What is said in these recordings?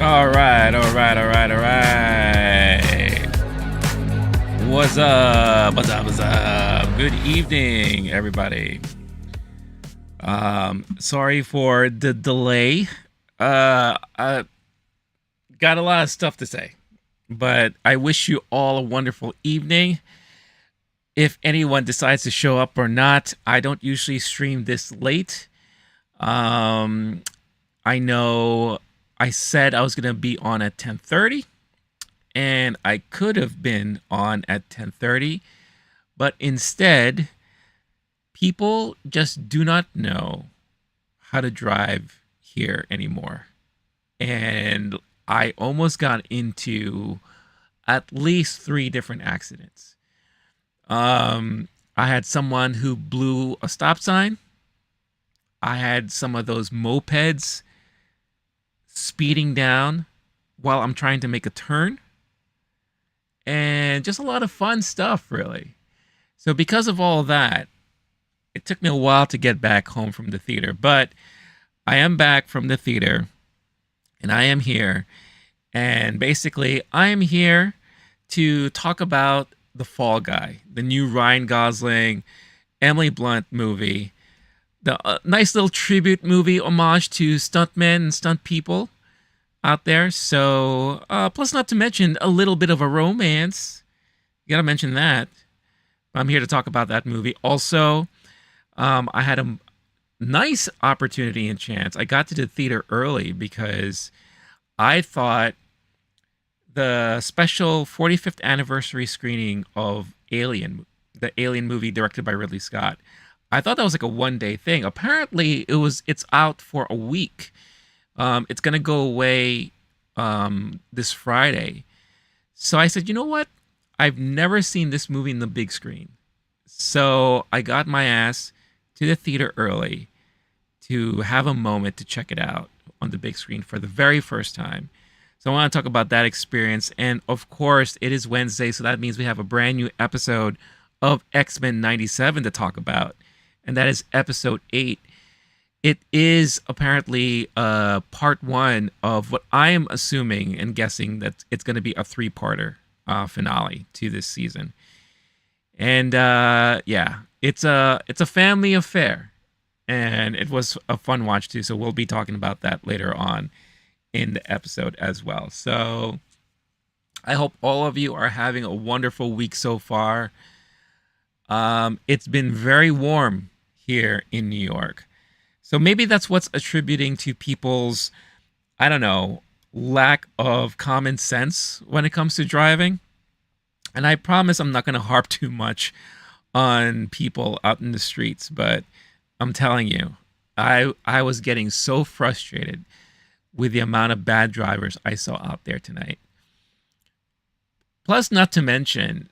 All right, all right, all right, all right. What's up? What's up? What's up? Good evening, everybody. Sorry for the delay. I got a lot of stuff to say, but I wish you all a wonderful evening. If anyone decides to show up or not, I don't usually stream this late. I know I said I was going to be on at 10:30, and I could have been on at 10:30, but instead people just do not know how to drive here anymore. And I almost got into at least 3 different accidents. I had someone who blew a stop sign. I had some of those mopeds speeding down while I'm trying to make a turn. And just a lot of fun stuff, really. So because of all of that, it took me a while to get back home from the theater. But I am back from the theater, and I am here. And basically, I am here to talk about The Fall Guy, the new Ryan Gosling, Emily Blunt movie. The nice little tribute movie homage to stuntmen and stunt people out there. So, plus not to mention a little bit of a romance. You gotta mention that. I'm here to talk about that movie. Also, I had a nice opportunity and chance. I got to the theater early because I thought the special 45th anniversary screening of Alien, the Alien movie directed by Ridley Scott, I thought that was like a one-day thing. Apparently, it's out for a week. It's gonna go away this Friday. So I said, you know what? I've never seen this movie in the big screen. So I got my ass to the theater early to have a moment to check it out on the big screen for the very first time. So I want to talk about that experience. And of course, it is Wednesday, so that means we have a brand new episode of X-Men 97 to talk about. And that is episode 8. It is apparently part 1 of what I am assuming and guessing that it's going to be a 3-parter finale to this season. And yeah, it's a family affair, and it was a fun watch too. So we'll be talking about that later on in the episode as well. So I hope all of you are having a wonderful week so far. It's been very warm here in New York. So maybe that's what's attributing to people's, I don't know, lack of common sense when it comes to driving. And I promise I'm not going to harp too much on people out in the streets, but I'm telling you, I was getting so frustrated with the amount of bad drivers I saw out there tonight. Plus, not to mention,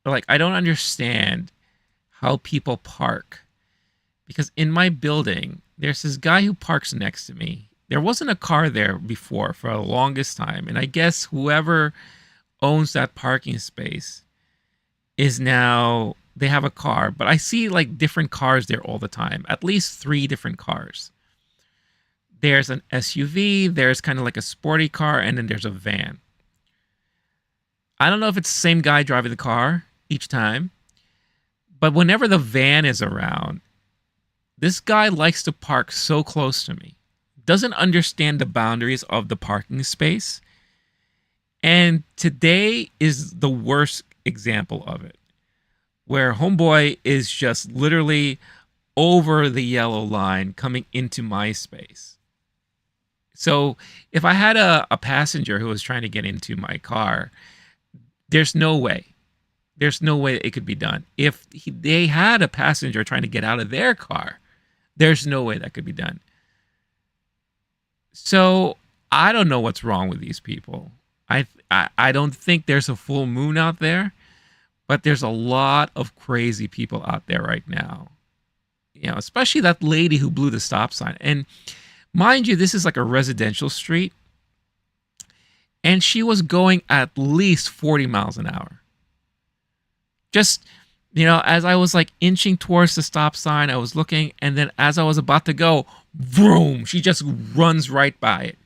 like, I don't understand how people park. Because in my building, there's this guy who parks next to me. There wasn't a car there before for the longest time. And I guess whoever owns that parking space is now, they have a car. But I see like different cars there all the time. At least 3 different cars. There's an SUV, there's kind of like a sporty car, and then there's a van. I don't know if it's the same guy driving the car each time. But whenever the van is around, this guy likes to park so close to me, doesn't understand the boundaries of the parking space. And today is the worst example of it, where homeboy is just literally over the yellow line coming into my space. So if I had a passenger who was trying to get into my car, there's no way. There's no way it could be done. If they had a passenger trying to get out of their car, there's no way that could be done. So I don't know what's wrong with these people. I don't think there's a full moon out there, but there's a lot of crazy people out there right now. You know, especially that lady who blew the stop sign. And mind you, this is like a residential street, and she was going at least 40 miles an hour. Just, you know, as I was like inching towards the stop sign, I was looking, and then as I was about to go, vroom, she just runs right by it.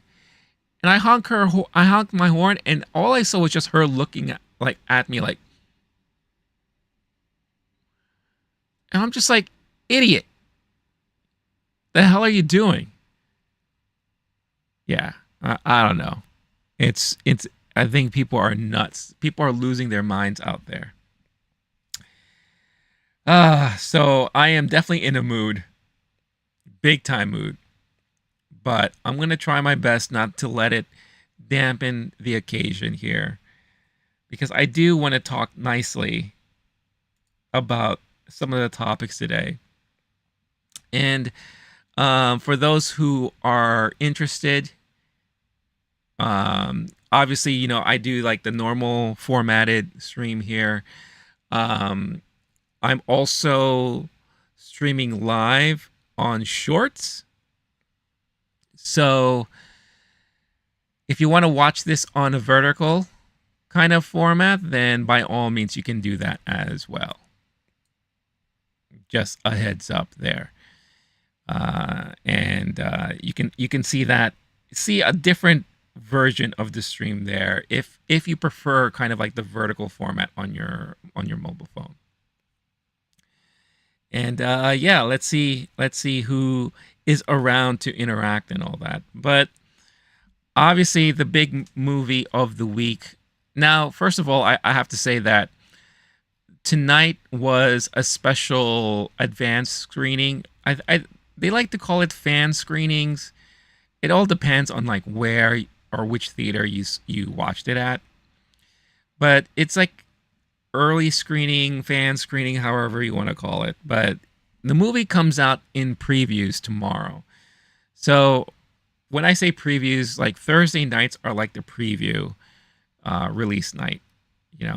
And I honked my horn, and all I saw was just her looking at me like, and I'm just like, idiot, the hell are you doing? Yeah, I don't know. It's. I think people are nuts. People are losing their minds out there. So I am definitely in a mood, big time mood. But I'm gonna try my best not to let it dampen the occasion here, because I do want to talk nicely about some of the topics today. And for those who are interested, obviously, I do like the normal formatted stream here. Um, I'm also streaming live on Shorts. So if you want to watch this on a vertical kind of format, then by all means you can do that as well. Just a heads up there. And you can see a different version of the stream there if you prefer kind of like the vertical format on your mobile phone. And yeah, let's see who is around to interact and all that. But obviously, the big movie of the week. Now, first of all, I have to say that tonight was a special advanced screening. They like to call it fan screenings. It all depends on like where or which theater you watched it at. But it's like early screening, fan screening, however you want to call it. But the movie comes out in previews tomorrow. So when I say previews, like Thursday nights are like the preview release night.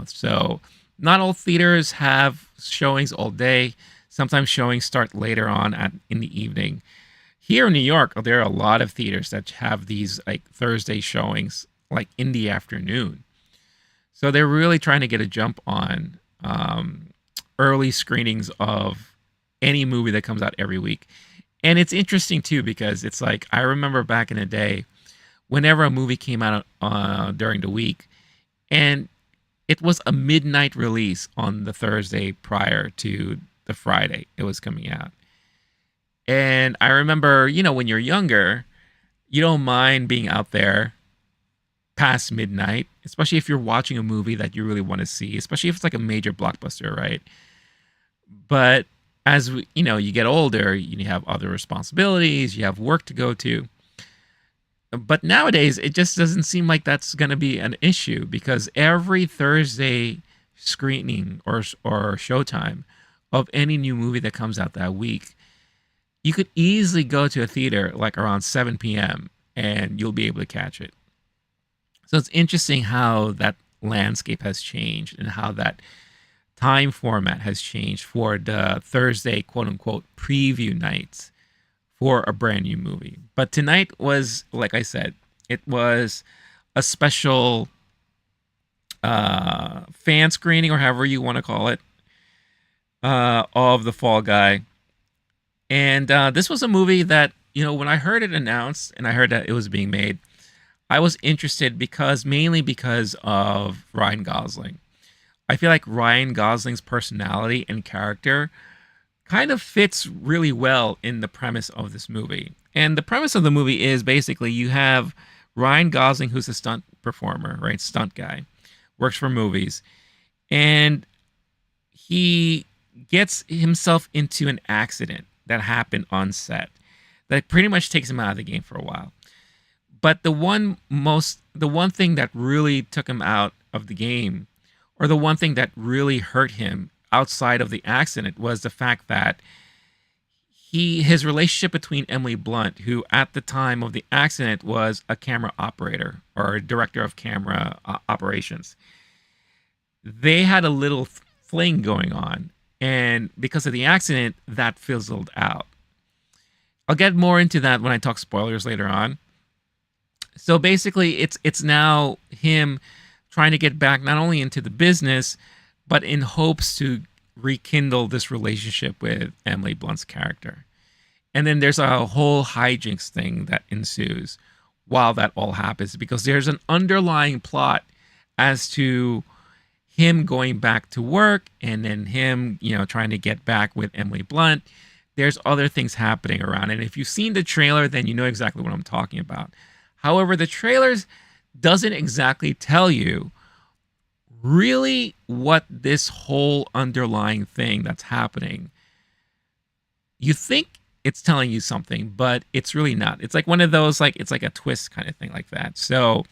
So not all theaters have showings all day. Sometimes showings start later on in the evening. Here in New York, there are a lot of theaters that have these like Thursday showings like in the afternoon. So they're really trying to get a jump on early screenings of any movie that comes out every week. And it's interesting too, because it's like, I remember back in the day, whenever a movie came out during the week, and it was a midnight release on the Thursday prior to the Friday it was coming out. And I remember, when you're younger, you don't mind being out there past midnight, especially if you're watching a movie that you really want to see, especially if it's like a major blockbuster, right? But as you get older, you have other responsibilities, you have work to go to. But nowadays, it just doesn't seem like that's going to be an issue, because every Thursday screening or showtime of any new movie that comes out that week, you could easily go to a theater like around 7 p.m. and you'll be able to catch it. So it's interesting how that landscape has changed and how that time format has changed for the Thursday quote unquote preview nights for a brand new movie. But tonight was, like I said, it was a special fan screening, or however you want to call it, of The Fall Guy. And this was a movie that, when I heard it announced and I heard that it was being made, I was interested mainly because of Ryan Gosling. I feel like Ryan Gosling's personality and character kind of fits really well in the premise of this movie. And the premise of the movie is basically you have Ryan Gosling, who's a stunt performer, right? Stunt guy, works for movies. And he gets himself into an accident that happened on set that pretty much takes him out of the game for a while. But the one thing that really took him out of the game, or the one thing that really hurt him outside of the accident, was the fact that his relationship between Emily Blunt, who at the time of the accident was a camera operator or a director of camera operations, they had a little fling going on, and because of the accident, that fizzled out. I'll get more into that when I talk spoilers later on. So basically, it's now him trying to get back not only into the business, but in hopes to rekindle this relationship with Emily Blunt's character. And then there's a whole hijinks thing that ensues, while that all happens, because there's an underlying plot as to him going back to work, and then him, trying to get back with Emily Blunt. There's other things happening around. And if you've seen the trailer, then you know exactly what I'm talking about. However, the trailers doesn't exactly tell you really what this whole underlying thing that's happening. You think it's telling you something, but it's really not. It's like one of those, like, it's like a twist kind of thing like that. So,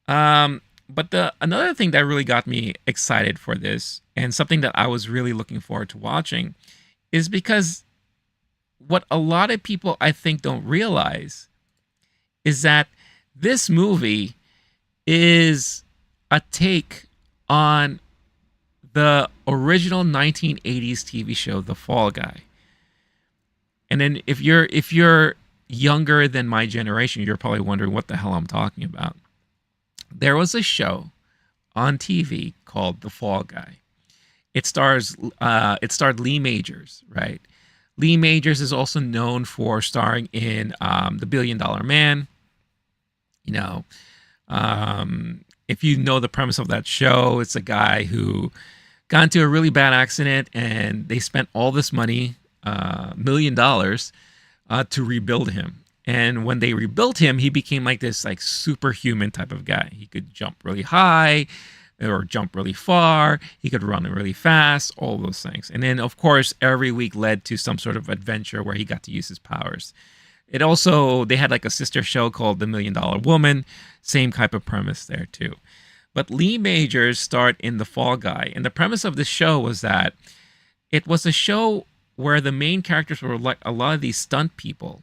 but the another thing that really got me excited for this, and something that I was really looking forward to watching, is because what a lot of people I think don't realize is that this movie is a take on the original 1980s TV show The Fall Guy. And then if you're younger than my generation, you're probably wondering what the hell I'm talking about. There was a show on TV called The Fall Guy. It starred Lee Majors, right? Lee Majors is also known for starring in The Billion Dollar Man. You know, if you know the premise of that show, it's a guy who got into a really bad accident, and they spent all this money, $1 million, to rebuild him. And when they rebuilt him, he became like this like superhuman type of guy. He could jump really high or jump really far. He could run really fast, all those things. And then, of course, every week led to some sort of adventure where he got to use his powers. They had like a sister show called The $1 Million Woman. Same type of premise there too. But Lee Majors starred in The Fall Guy. And the premise of this show was that it was a show where the main characters were like a lot of these stunt people.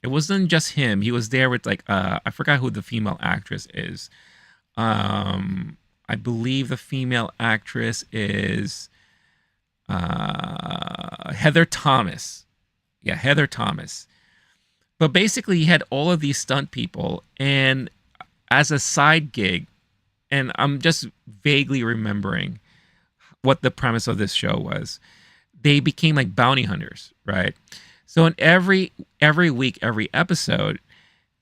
It wasn't just him. He was there with like, I forgot who the female actress is. I believe the female actress is Heather Thomas. Yeah, Heather Thomas. But basically, he had all of these stunt people, and as a side gig, and I'm just vaguely remembering what the premise of this show was, they became like bounty hunters, right? So in every week, every episode,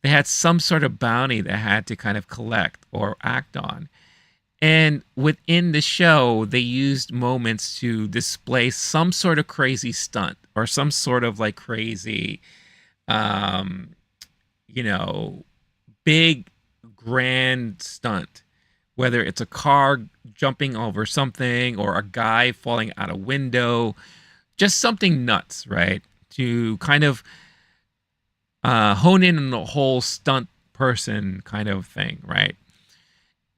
they had some sort of bounty they had to kind of collect or act on. And within the show, they used moments to display some sort of crazy stunt or some sort of like crazy, um, you know, big, grand stunt. Whether it's a car jumping over something or a guy falling out a window, just something nuts, right? To kind of hone in on the whole stunt person kind of thing, right?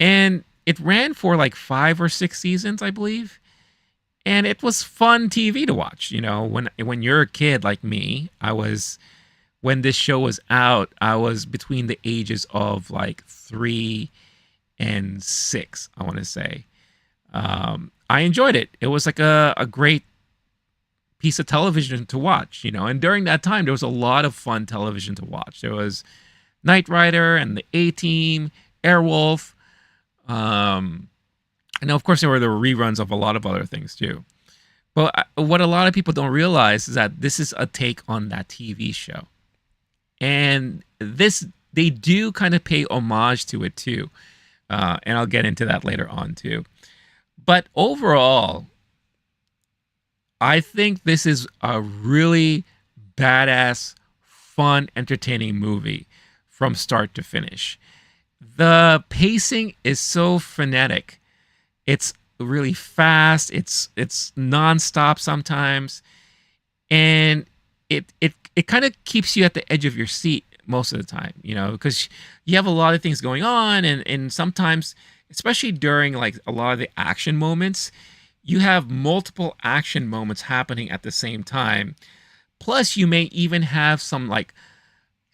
And it ran for like 5 or 6 seasons, I believe. And it was fun TV to watch. You know, when you're a kid like me, when this show was out, I was between the ages of like 3 and 6, I want to say. I enjoyed it. It was like a great piece of television to watch, you know. And during that time, there was a lot of fun television to watch. There was Knight Rider and the A-Team, Airwolf. And of course, there were the reruns of a lot of other things too. But what a lot of people don't realize is that this is a take on that TV show. And they do kind of pay homage to it too. And I'll get into that later on too. But overall, I think this is a really badass, fun, entertaining movie from start to finish. The pacing is so frenetic. It's really fast. It's nonstop sometimes. And it kind of keeps you at the edge of your seat most of the time, you know, because you have a lot of things going on, and sometimes, especially during like a lot of the action moments, you have multiple action moments happening at the same time. Plus, you may even have some like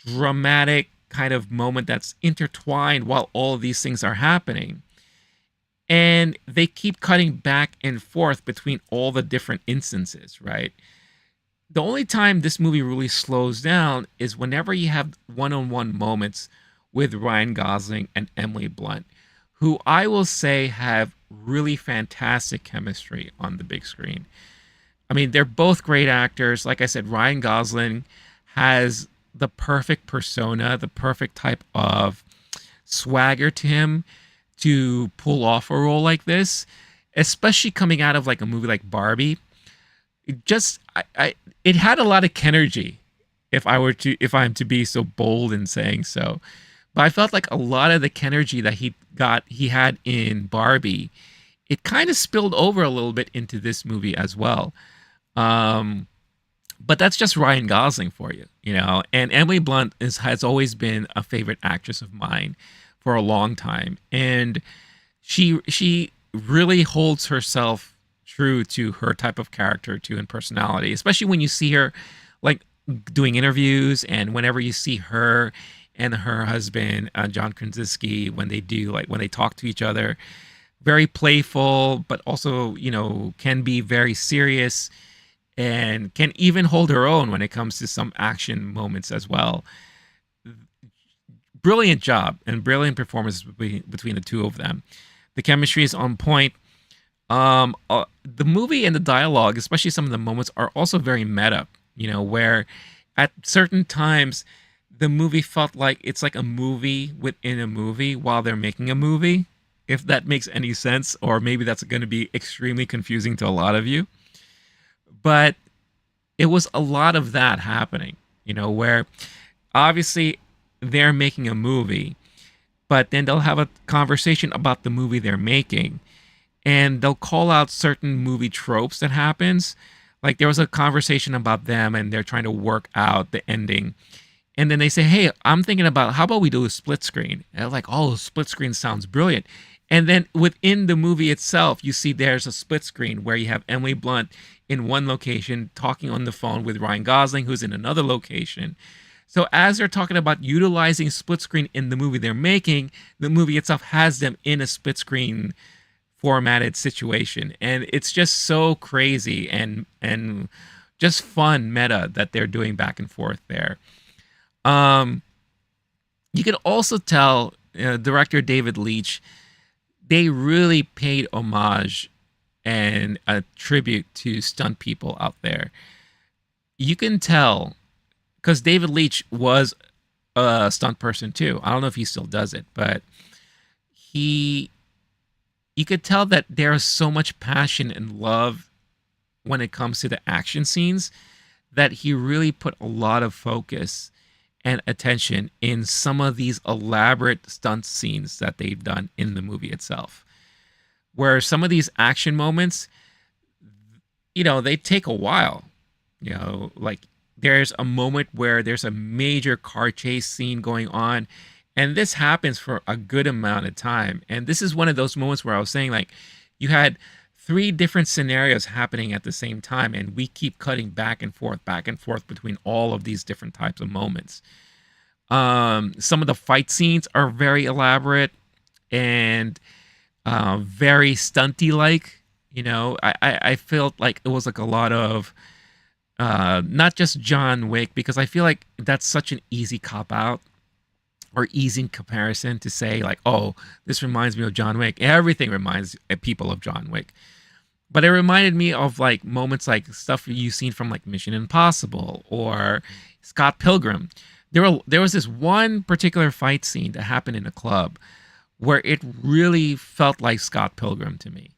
dramatic kind of moment that's intertwined while all of these things are happening. And they keep cutting back and forth between all the different instances, right? The only time this movie really slows down is whenever you have one-on-one moments with Ryan Gosling and Emily Blunt, who I will say have really fantastic chemistry on the big screen. I mean, they're both great actors. Like I said, Ryan Gosling has the perfect persona, the perfect type of swagger to him to pull off a role like this, especially coming out of like a movie like Barbie. It just it had a lot of Kenergy, if I'm to be so bold in saying so. But I felt like a lot of the Kenergy that he had in Barbie, it kind of spilled over a little bit into this movie as well. Um, but that's just Ryan Gosling for you, you know. And Emily Blunt has always been a favorite actress of mine for a long time, and she really holds herself true to her type of character too and personality, especially when you see her like doing interviews and whenever you see her and her husband John Krasinski when they do like when they talk to each other, very playful, but also can be very serious and can even hold her own when it comes to some action moments as well. Brilliant job and brilliant performance between the two of them. The chemistry is on point. The movie and the dialogue, especially some of the moments, are also very meta. Where at certain times the movie felt like it's like a movie within a movie while they're making a movie. If that makes any sense, or maybe that's going to be extremely confusing to a lot of you. But it was a lot of that happening, where obviously they're making a movie, but then they'll have a conversation about the movie they're making, and they'll call out certain movie tropes that happens. Like there was a conversation about them and they're trying to work out the ending. And then they say, hey, I'm thinking about how about we do a split screen? And they're like, oh, split screen sounds brilliant. And then within the movie itself, you see there's a split screen where you have Emily Blunt in one location talking on the phone with Ryan Gosling, who's in another location. So as they're talking about utilizing split screen in the movie they're making, the movie itself has them in a split screen formatted situation. And it's just so crazy and just fun meta that they're doing back and forth there. You can also tell director David Leitch, they really paid homage and a tribute to stunt people out there. You can tell because David Leitch was a stunt person too. I don't know if he still does it, but you could tell that there is so much passion and love when it comes to the action scenes that he really put a lot of focus and attention in some of these elaborate stunt scenes that they've done in the movie itself. Where some of these action moments, they take a while. Like there's a moment where there's a major car chase scene going on, and this happens for a good amount of time. And this is one of those moments where I was saying, like, you had three different scenarios happening at the same time, and we keep cutting back and forth between all of these different types of moments. Some of the fight scenes are very elaborate and very stunty like. I felt like it was like a lot of not just John Wick, because I feel like that's such an easy cop out or easy comparison to say like, oh, this reminds me of John Wick. Everything reminds people of John Wick. But it reminded me of like moments like stuff you've seen from like Mission Impossible or Scott Pilgrim. There was this one particular fight scene that happened in a club where it really felt like Scott Pilgrim to me.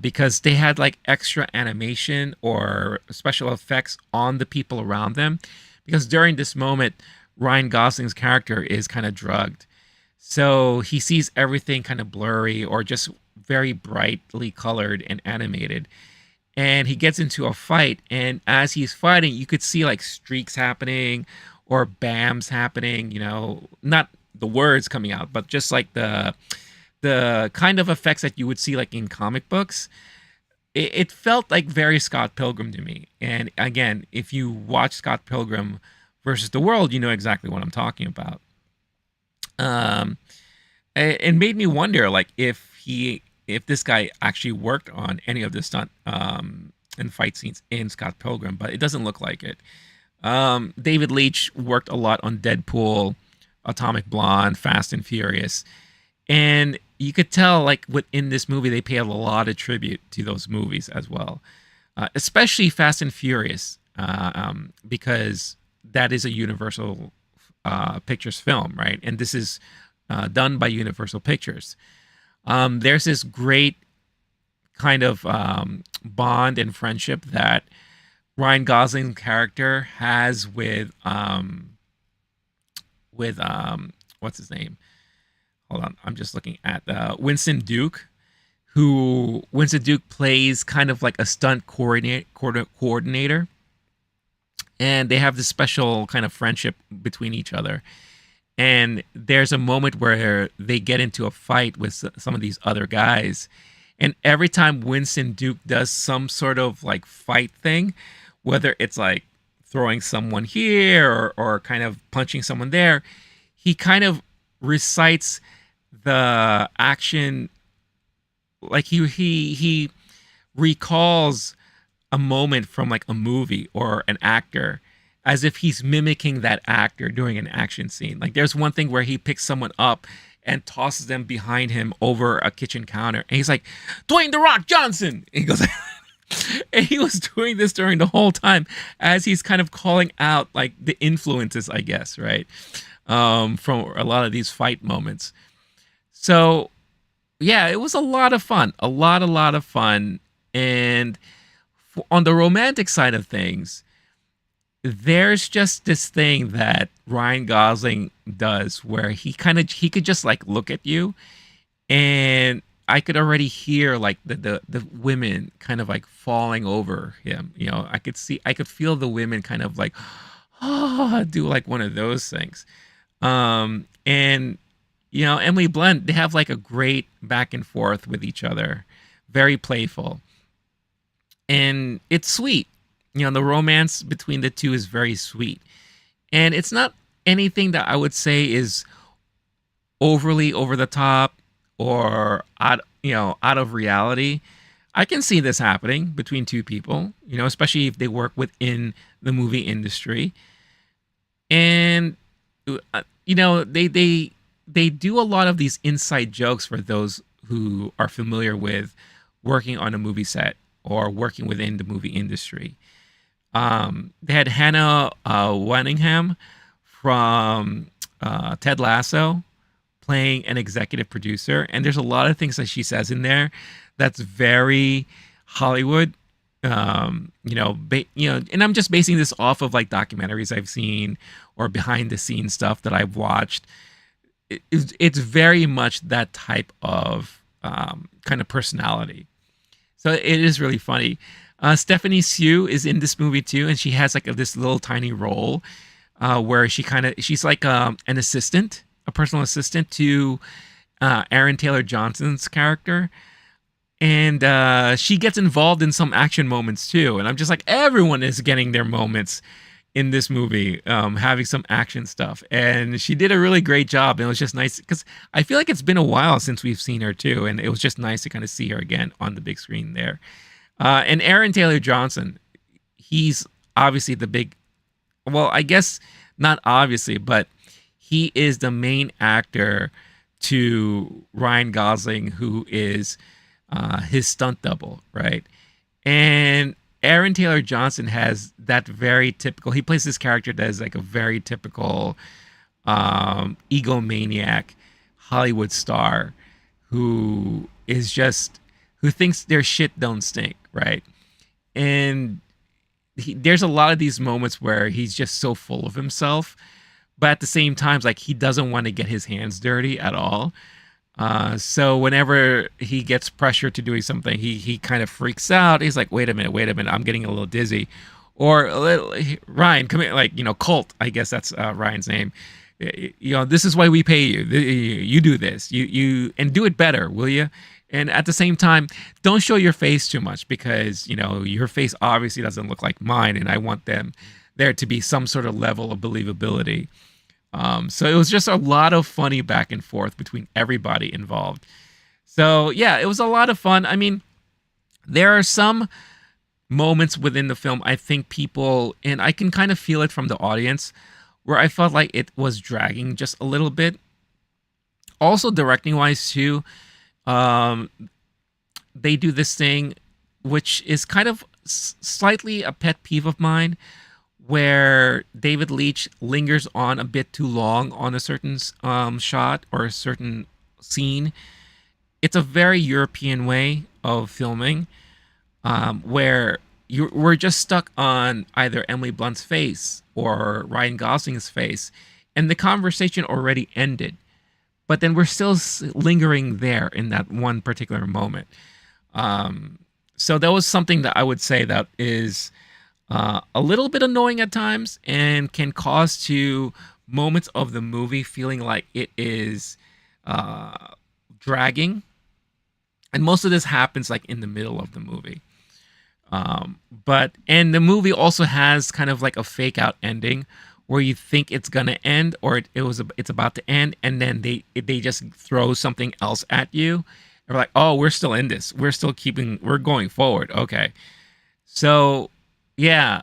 Because they had like extra animation or special effects on the people around them. Because during this moment, Ryan Gosling's character is kind of drugged. So he sees everything kind of blurry or just very brightly colored and animated. And he gets into a fight. And as he's fighting, you could see like streaks happening or BAMs happening, not the words coming out, but just like the kind of effects that you would see like in comic books. It felt like very Scott Pilgrim to me. And again, if you watch Scott Pilgrim versus the World, you know exactly what I'm talking about. It made me wonder, like, if this guy actually worked on any of the stunt and fight scenes in Scott Pilgrim, but it doesn't look like it. David Leitch worked a lot on Deadpool, Atomic Blonde, Fast and Furious, and you could tell, like, within this movie, they pay a lot of tribute to those movies as well, especially Fast and Furious, because that is a Universal Pictures film, right? And this is done by Universal Pictures. There's this great kind of bond and friendship that Ryan Gosling's character has with what's his name? Hold on, I'm just looking at Winston Duke, who Winston Duke plays kind of like a stunt coordinator, and they have this special kind of friendship between each other. And there's a moment where they get into a fight with some of these other guys, and every time Winston Duke does some sort of like fight thing, whether it's like throwing someone here or kind of punching someone there, he kind of recites the action, like he recalls a moment from like a movie or an actor, as if he's mimicking that actor during an action scene. Like there's one thing where he picks someone up and tosses them behind him over a kitchen counter, and he's like, Dwayne the Rock Johnson, and he goes and he was doing this during the whole time as he's kind of calling out like the influences, I guess, right, from a lot of these fight moments. So yeah, it was a lot of fun, a lot of fun. And on the romantic side of things, there's just this thing that Ryan Gosling does where he could just like look at you, and I could already hear like the women kind of like falling over him. You know, I could feel the women kind of like do like one of those things. And you know, Emily Blunt, they have like a great back and forth with each other, very playful, and it's sweet. You know, the romance between the two is very sweet, and it's not anything that I would say is overly over the top or out of reality. I can see this happening between two people, you know, especially if they work within the movie industry. And you know, they do a lot of these inside jokes for those who are familiar with working on a movie set or working within the movie industry. They had Hannah Waddingham from Ted Lasso playing an executive producer, and there's a lot of things that she says in there that's very Hollywood. And I'm just basing this off of like documentaries I've seen or behind the scenes stuff that I've watched. It's very much that type of kind of personality. So it is really funny. Stephanie Sue is in this movie too, and she has like this little tiny role where she's like an assistant, a personal assistant to Aaron Taylor Johnson's character, and she gets involved in some action moments too. And I'm just like, everyone is getting their moments in this movie, having some action stuff, and she did a really great job. And it was just nice because I feel like it's been a while since we've seen her too, and it was just nice to kind of see her again on the big screen there. And Aaron Taylor Johnson, he's obviously the big, well, I guess not obviously, but he is the main actor to Ryan Gosling, who is his stunt double, right? And Aaron Taylor Johnson has that very typical, he plays this character that is like a very typical egomaniac Hollywood star who is just, who thinks their shit don't stink, right? And there's a lot of these moments where he's just so full of himself, but at the same time, like he doesn't want to get his hands dirty at all. So whenever he gets pressure to doing something, he kind of freaks out. He's like, wait a minute, I'm getting a little dizzy. Or a little, Ryan, come here, like, you know, Colt, I guess that's Ryan's name. You know, this is why we pay you. You do this, you and do it better, will you? And at the same time, don't show your face too much because, you know, your face obviously doesn't look like mine, and I want there to be some sort of level of believability. So it was just a lot of funny back and forth between everybody involved. So yeah, it was a lot of fun. I mean, there are some moments within the film, I think people, and I can kind of feel it from the audience, where I felt like it was dragging just a little bit. Also, directing wise too, they do this thing, which is kind of slightly a pet peeve of mine, where David Leitch lingers on a bit too long on a certain shot or a certain scene. It's a very European way of filming, where we're just stuck on either Emily Blunt's face or Ryan Gosling's face, and the conversation already ended. But then we're still lingering there in that one particular moment. So that was something that I would say that is a little bit annoying at times and can cause to moments of the movie feeling like it is dragging. And most of this happens like in the middle of the movie. And the movie also has kind of like a fake out ending where you think it's gonna end or it's about to end, and then they just throw something else at you. And we're like, oh, we're still in this. We're going forward. Okay. So yeah.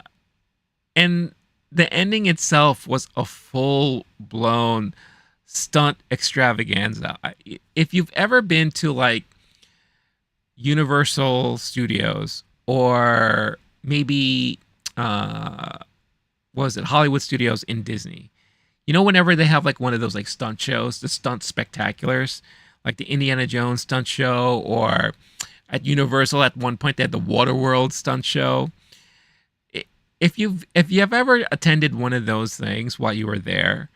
And the ending itself was a full blown stunt extravaganza. If you've ever been to like Universal Studios or maybe was it Hollywood Studios in Disney. You know, whenever they have like one of those like stunt shows, the stunt spectaculars, like the Indiana Jones stunt show, or at Universal at one point they had the Waterworld stunt show. If you've ever attended one of those things while you were there,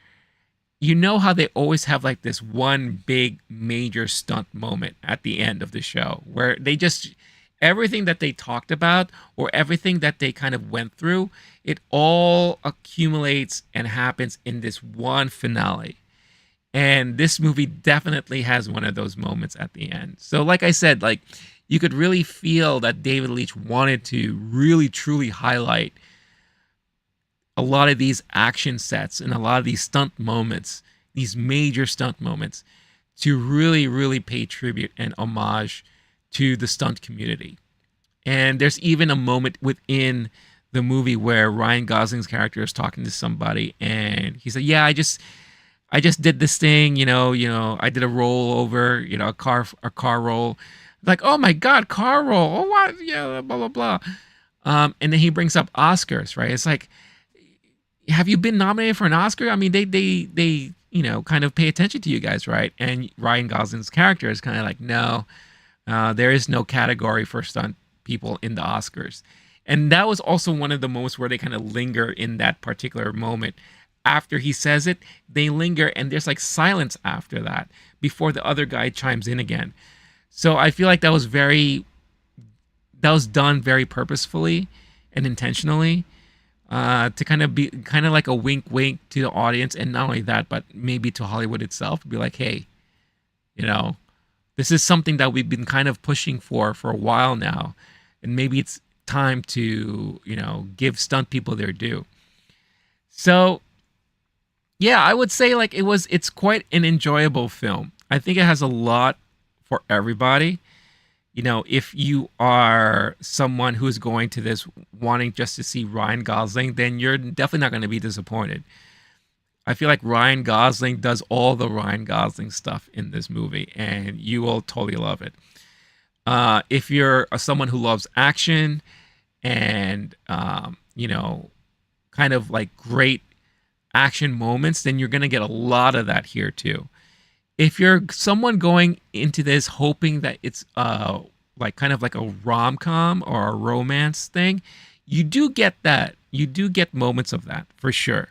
you know how they always have like this one big major stunt moment at the end of the show where they just everything that they talked about or everything that they kind of went through, it all accumulates and happens in this one finale. And this movie definitely has one of those moments at the end. So like I said, like you could really feel that David Leitch wanted to really truly highlight a lot of these action sets and a lot of these stunt moments, these major stunt moments, to really, really pay tribute and homage to the stunt community. And there's even a moment within the movie where Ryan Gosling's character is talking to somebody, and he said, "Yeah, I just did this thing, I did a roll over, a car roll." Like, oh my God, car roll! Oh what? Yeah, blah blah blah. And then he brings up Oscars, right? It's like, have you been nominated for an Oscar? I mean, they kind of pay attention to you guys, right? And Ryan Gosling's character is kind of like, no, there is no category for stunt people in the Oscars. And that was also one of the moments where they kind of linger in that particular moment. After he says it, they linger, and there's like silence after that before the other guy chimes in again. So I feel like that was done very purposefully and intentionally, to kind of like a wink wink to the audience, and not only that, but maybe to Hollywood itself, be like, hey, you know, this is something that we've been kind of pushing for a while now, and maybe it's time to give stunt people their due. So yeah, I would say like it's quite an enjoyable film. I think it has a lot for everybody. If you are someone who's going to this wanting just to see Ryan Gosling, then you're definitely not going to be disappointed. I feel like Ryan Gosling does all the Ryan Gosling stuff in this movie, and you will totally love it. If you're someone who loves action and, kind of like great action moments, then you're going to get a lot of that here too. If you're someone going into this hoping that it's like kind of like a rom-com or a romance thing, you do get that. You do get moments of that for sure.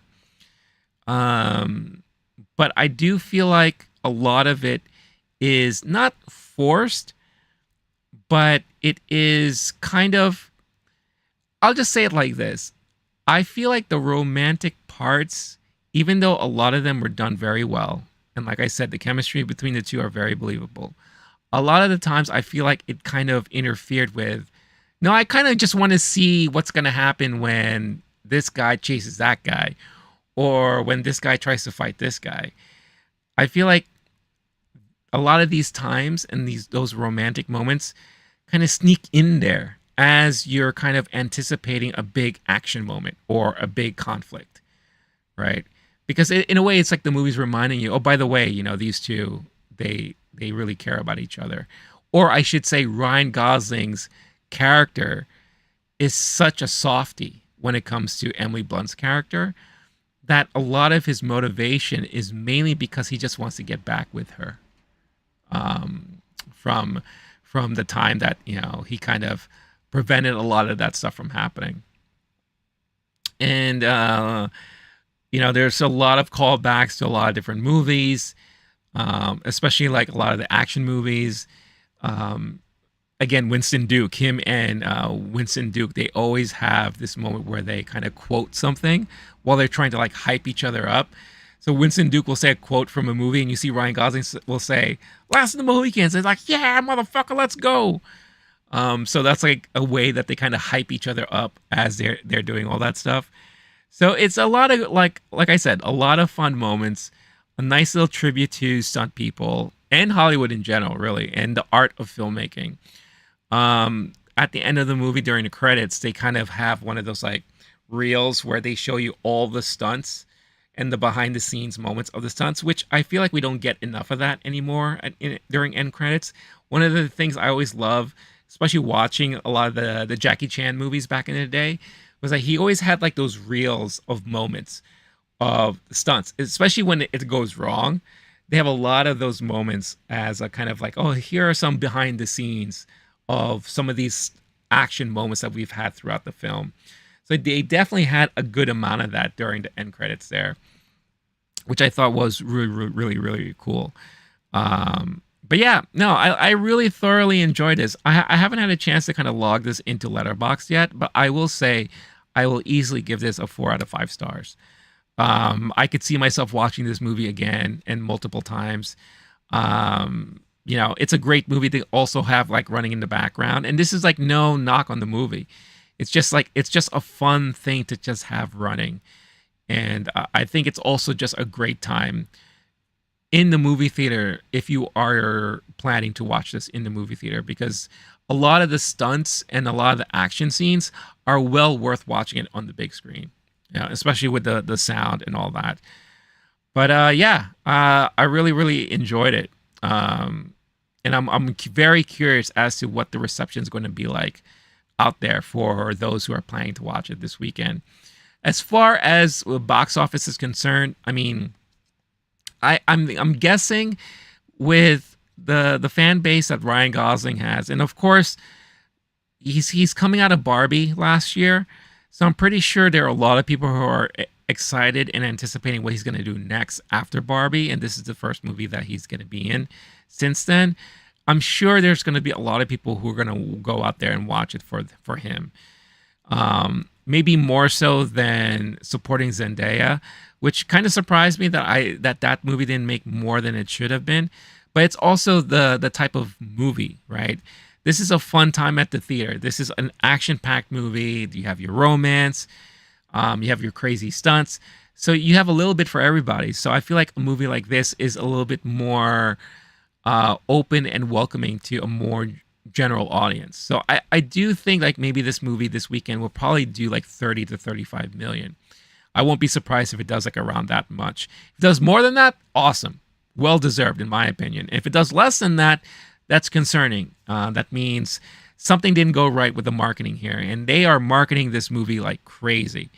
But I do feel like a lot of it is not forced, but it is kind of, I'll just say it like this. I feel like the romantic parts, even though a lot of them were done very well, and like I said, the chemistry between the two are very believable, a lot of the times I feel like it kind of interfered with, no, I kind of just want to see what's going to happen when this guy chases that guy, or when this guy tries to fight this guy. I feel like a lot of these times and those romantic moments kind of sneak in there as you're kind of anticipating a big action moment or a big conflict, right? Because in a way, it's like the movie's reminding you, oh, by the way, these two, they really care about each other. Or I should say, Ryan Gosling's character is such a softie when it comes to Emily Blunt's character, that a lot of his motivation is mainly because he just wants to get back with her, from the time that he kind of prevented a lot of that stuff from happening. And there's a lot of callbacks to a lot of different movies, especially like a lot of the action movies. Again, Winston Duke, him and Winston Duke, they always have this moment where they kind of quote something while they're trying to like hype each other up. So Winston Duke will say a quote from a movie, and you see Ryan Gosling will say, "Last of the Mohicans." It's like, "Yeah, motherfucker, let's go." So that's like a way that they kind of hype each other up as they're doing all that stuff. So it's a lot of like I said, a lot of fun moments, a nice little tribute to stunt people and Hollywood in general, really, and the art of filmmaking. At the end of the movie during the credits, they kind of have one of those like reels where they show you all the stunts and the behind the scenes moments of the stunts, which I feel like we don't get enough of that anymore during end credits. One of the things I always love, especially watching a lot of the Jackie Chan movies back in the day, was that he always had like those reels of moments of stunts, especially when it goes wrong. They have a lot of those moments as a kind of like, oh, here are some behind the scenes of some of these action moments that we've had throughout the film. So they definitely had a good amount of that during the end credits there, which I thought was really, really, really cool. But yeah, no, I really thoroughly enjoyed this. I haven't had a chance to kind of log this into Letterboxd yet, but I will say I will easily give this a 4 out of 5 stars. I could see myself watching this movie again and multiple times. It's a great movie to also have like running in the background. And this is like no knock on the movie. It's just a fun thing to just have running. And I think it's also just a great time in the movie theater if you are planning to watch this in the movie theater, because a lot of the stunts and a lot of the action scenes are well worth watching it on the big screen. Especially with the sound and all that. But I really, really enjoyed it. And I'm very curious as to what the reception is going to be like out there for those who are planning to watch it this weekend. As far as box office is concerned, I mean, I'm guessing with the fan base that Ryan Gosling has, and of course, he's coming out of Barbie last year, so I'm pretty sure there are a lot of people who are excited and anticipating what he's going to do next after Barbie, and this is the first movie that he's going to be in since then. I'm sure there's going to be a lot of people who are going to go out there and watch it for him. Maybe more so than supporting Zendaya, which kind of surprised me that movie didn't make more than it should have been. But it's also the type of movie, right? This is a fun time at the theater. This is an action-packed movie. You have your romance, you have your crazy stunts. So you have a little bit for everybody. So I feel like a movie like this is a little bit more open and welcoming to a more general audience. So I do think like maybe this movie this weekend will probably do like 30 to 35 million. I won't be surprised if it does like around that much. If it does more than that, awesome. Well deserved in my opinion. If it does less than that, that's concerning. That means something didn't go right with the marketing here, and they are marketing this movie like crazy.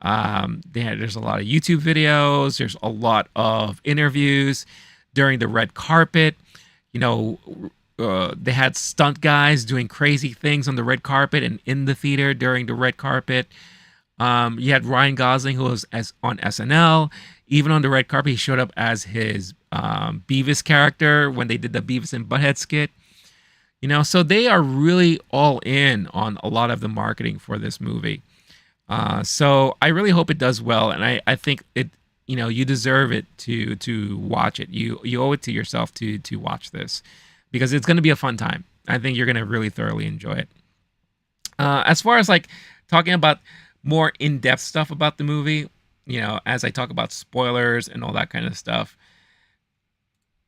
There's a lot of YouTube videos. There's a lot of interviews during the red carpet. They had stunt guys doing crazy things on the red carpet and in the theater during the red carpet. You had Ryan Gosling, who was on SNL. Even on the red carpet, he showed up as his Beavis character when they did the Beavis and Butthead skit. So they are really all in on a lot of the marketing for this movie. So I really hope it does well, and I think it. You deserve it to watch it. You owe it to yourself to watch this, because it's going to be a fun time. I think you're going to really thoroughly enjoy it. As far as like talking about more in-depth stuff about the movie, as I talk about spoilers and all that kind of stuff,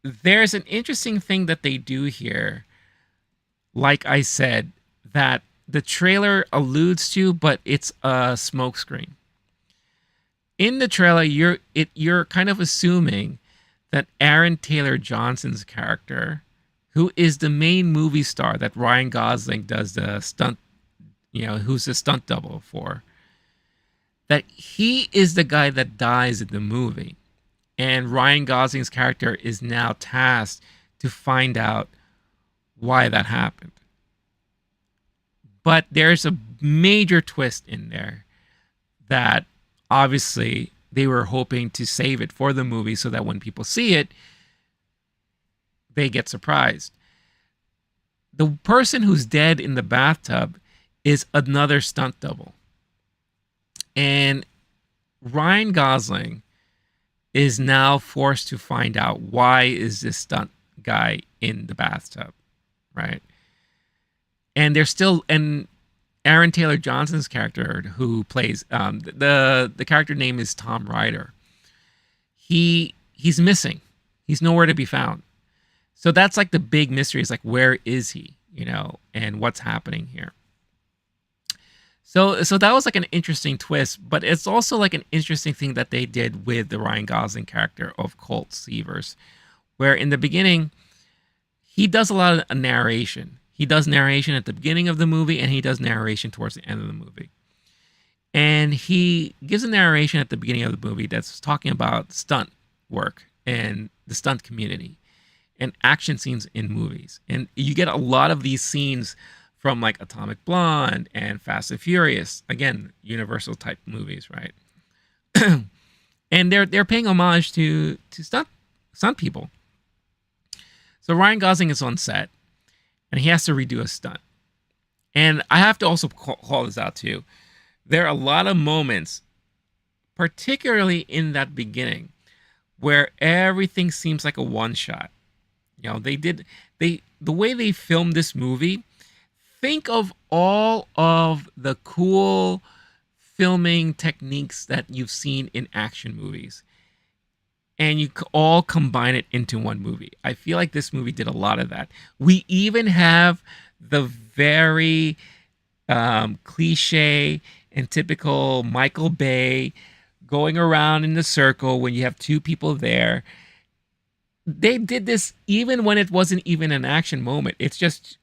there's an interesting thing that they do here. Like I said, that the trailer alludes to, but it's a smokescreen. In the trailer, you're kind of assuming that Aaron Taylor Johnson's character, who is the main movie star that Ryan Gosling does the stunt, who's the stunt double for, that he is the guy that dies in the movie. And Ryan Gosling's character is now tasked to find out why that happened. But there's a major twist in there that obviously they were hoping to save it for the movie so that when people see it, they get surprised. The person who's dead in the bathtub is another stunt double. And Ryan Gosling is now forced to find out why is this stunt guy in the bathtub, right? And there's still and Aaron Taylor Johnson's character who plays the character name is Tom Ryder. He's missing. He's nowhere to be found. So that's like the big mystery is like where is he, and what's happening here. So that was like an interesting twist, but it's also like an interesting thing that they did with the Ryan Gosling character of Colt Seavers, where in the beginning he does a lot of narration. He does narration at the beginning of the movie and he does narration towards the end of the movie. And he gives a narration at the beginning of the movie that's talking about stunt work and the stunt community and action scenes in movies. And you get a lot of these scenes from like Atomic Blonde and Fast and Furious, again, Universal type movies, right? And they're paying homage to stunt people. So Ryan Gosling is on set, and he has to redo a stunt. And I have to also call this out too. There are a lot of moments, particularly in that beginning, where everything seems like a one shot. The way they filmed this movie. Think of all of the cool filming techniques that you've seen in action movies, and you all combine it into one movie. I feel like this movie did a lot of that. We even have the very cliche and typical Michael Bay going around in the circle when you have two people there. They did this even when it wasn't even an action moment. It's just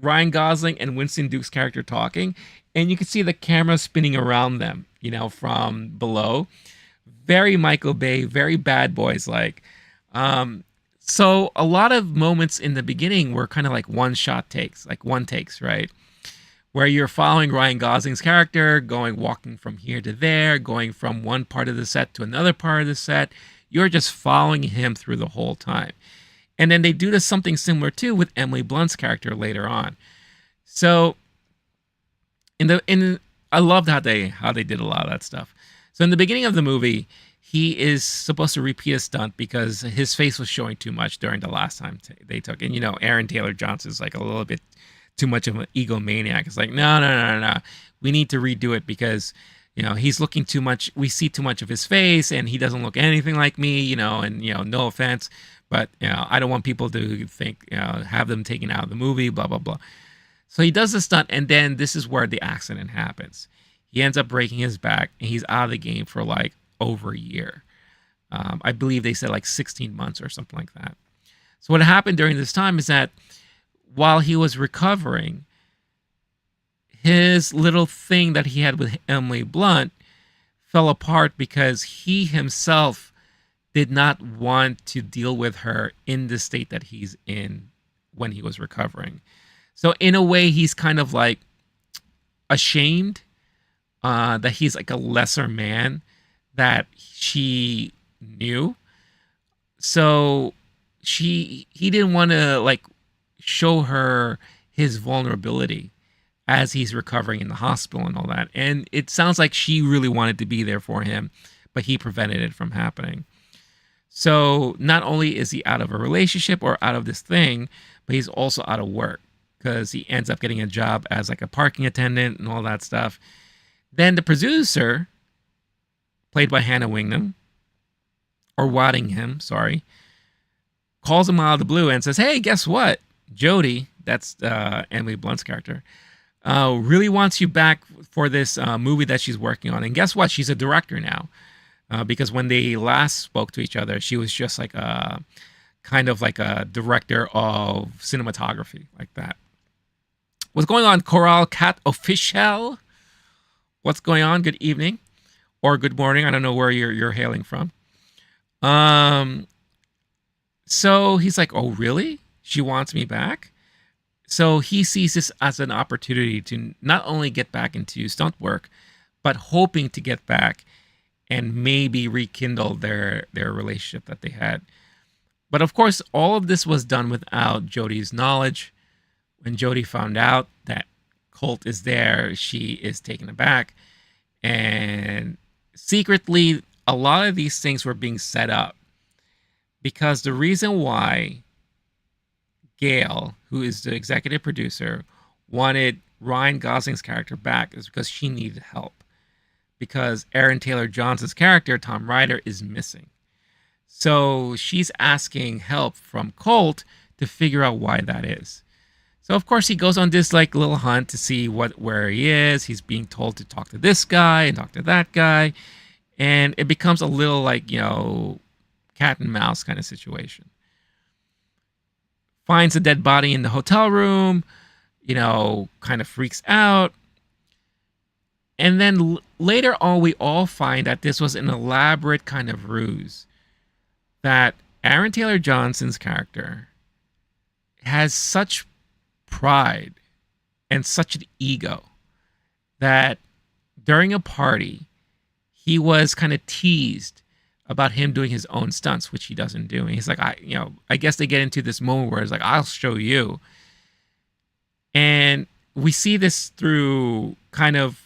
Ryan Gosling and Winston Duke's character talking, and you can see the camera spinning around them, from below. Very Michael Bay, very Bad Boys like. So a lot of moments in the beginning were kind of like one takes, right? Where you're following Ryan Gosling's character, walking from here to there, going from one part of the set to another part of the set. You're just following him through the whole time. And then they do this something similar too with Emily Blunt's character later on. So I loved how they did a lot of that stuff. So in the beginning of the movie, he is supposed to repeat a stunt because his face was showing too much during the last time they took. And Aaron Taylor Johnson's like a little bit too much of an egomaniac. It's like, no. We need to redo it because he's looking too much. We see too much of his face and he doesn't look anything like me, and no offense. But, I don't want people to think, have them taken out of the movie, blah, blah, blah. So he does the stunt, and then this is where the accident happens. He ends up breaking his back, and he's out of the game for like over a year. I believe they said like 16 months or something like that. So what happened during this time is that while he was recovering, his little thing that he had with Emily Blunt fell apart because he himself did not want to deal with her in the state that he's in when he was recovering. So in a way, he's kind of like ashamed that he's like a lesser man that she knew. So he didn't want to like show her his vulnerability as he's recovering in the hospital and all that. And it sounds like she really wanted to be there for him, but he prevented it from happening. So not only is he out of a relationship or out of this thing, but he's also out of work because he ends up getting a job as like a parking attendant and all that stuff. Then the producer, played by Hannah Wingham, or Waddingham, sorry, calls him out of the blue and says, hey, guess what? Jodie, that's Emily Blunt's character, really wants you back for this movie that she's working on. And guess what? She's a director now. Because when they last spoke to each other, she was just like a kind of like a director of cinematography, like that. What's going on, Coral Cat Official? What's going on? Good evening. or good morning. I don't know where you're hailing from. Um, so he's like, "Oh, really? She wants me back?" So he sees this as an opportunity to not only get back into stunt work, but hoping to get back and maybe rekindle their relationship that they had. But of course, all of this was done without Jodie's knowledge. When Jodie found out that Colt is there, she is taken aback. And secretly, a lot of these things were being set up because the reason why Gail, who is the executive producer, wanted Ryan Gosling's character back is because she needed help. Because Aaron Taylor Johnson's character, Tom Ryder, is missing. So she's asking help from Colt to figure out why that is. So of course he goes on this like little hunt to see where he is. He's being told to talk to this guy and talk to that guy, and it becomes a little like cat and mouse kind of situation. Finds a dead body in the hotel room, kind of freaks out. And then later on, we all find that this was an elaborate kind of ruse. That Aaron Taylor Johnson's character has such pride and such an ego that during a party, he was kind of teased about him doing his own stunts, which he doesn't do. And he's like, I guess they get into this moment where it's like, I'll show you. And we see this through kind of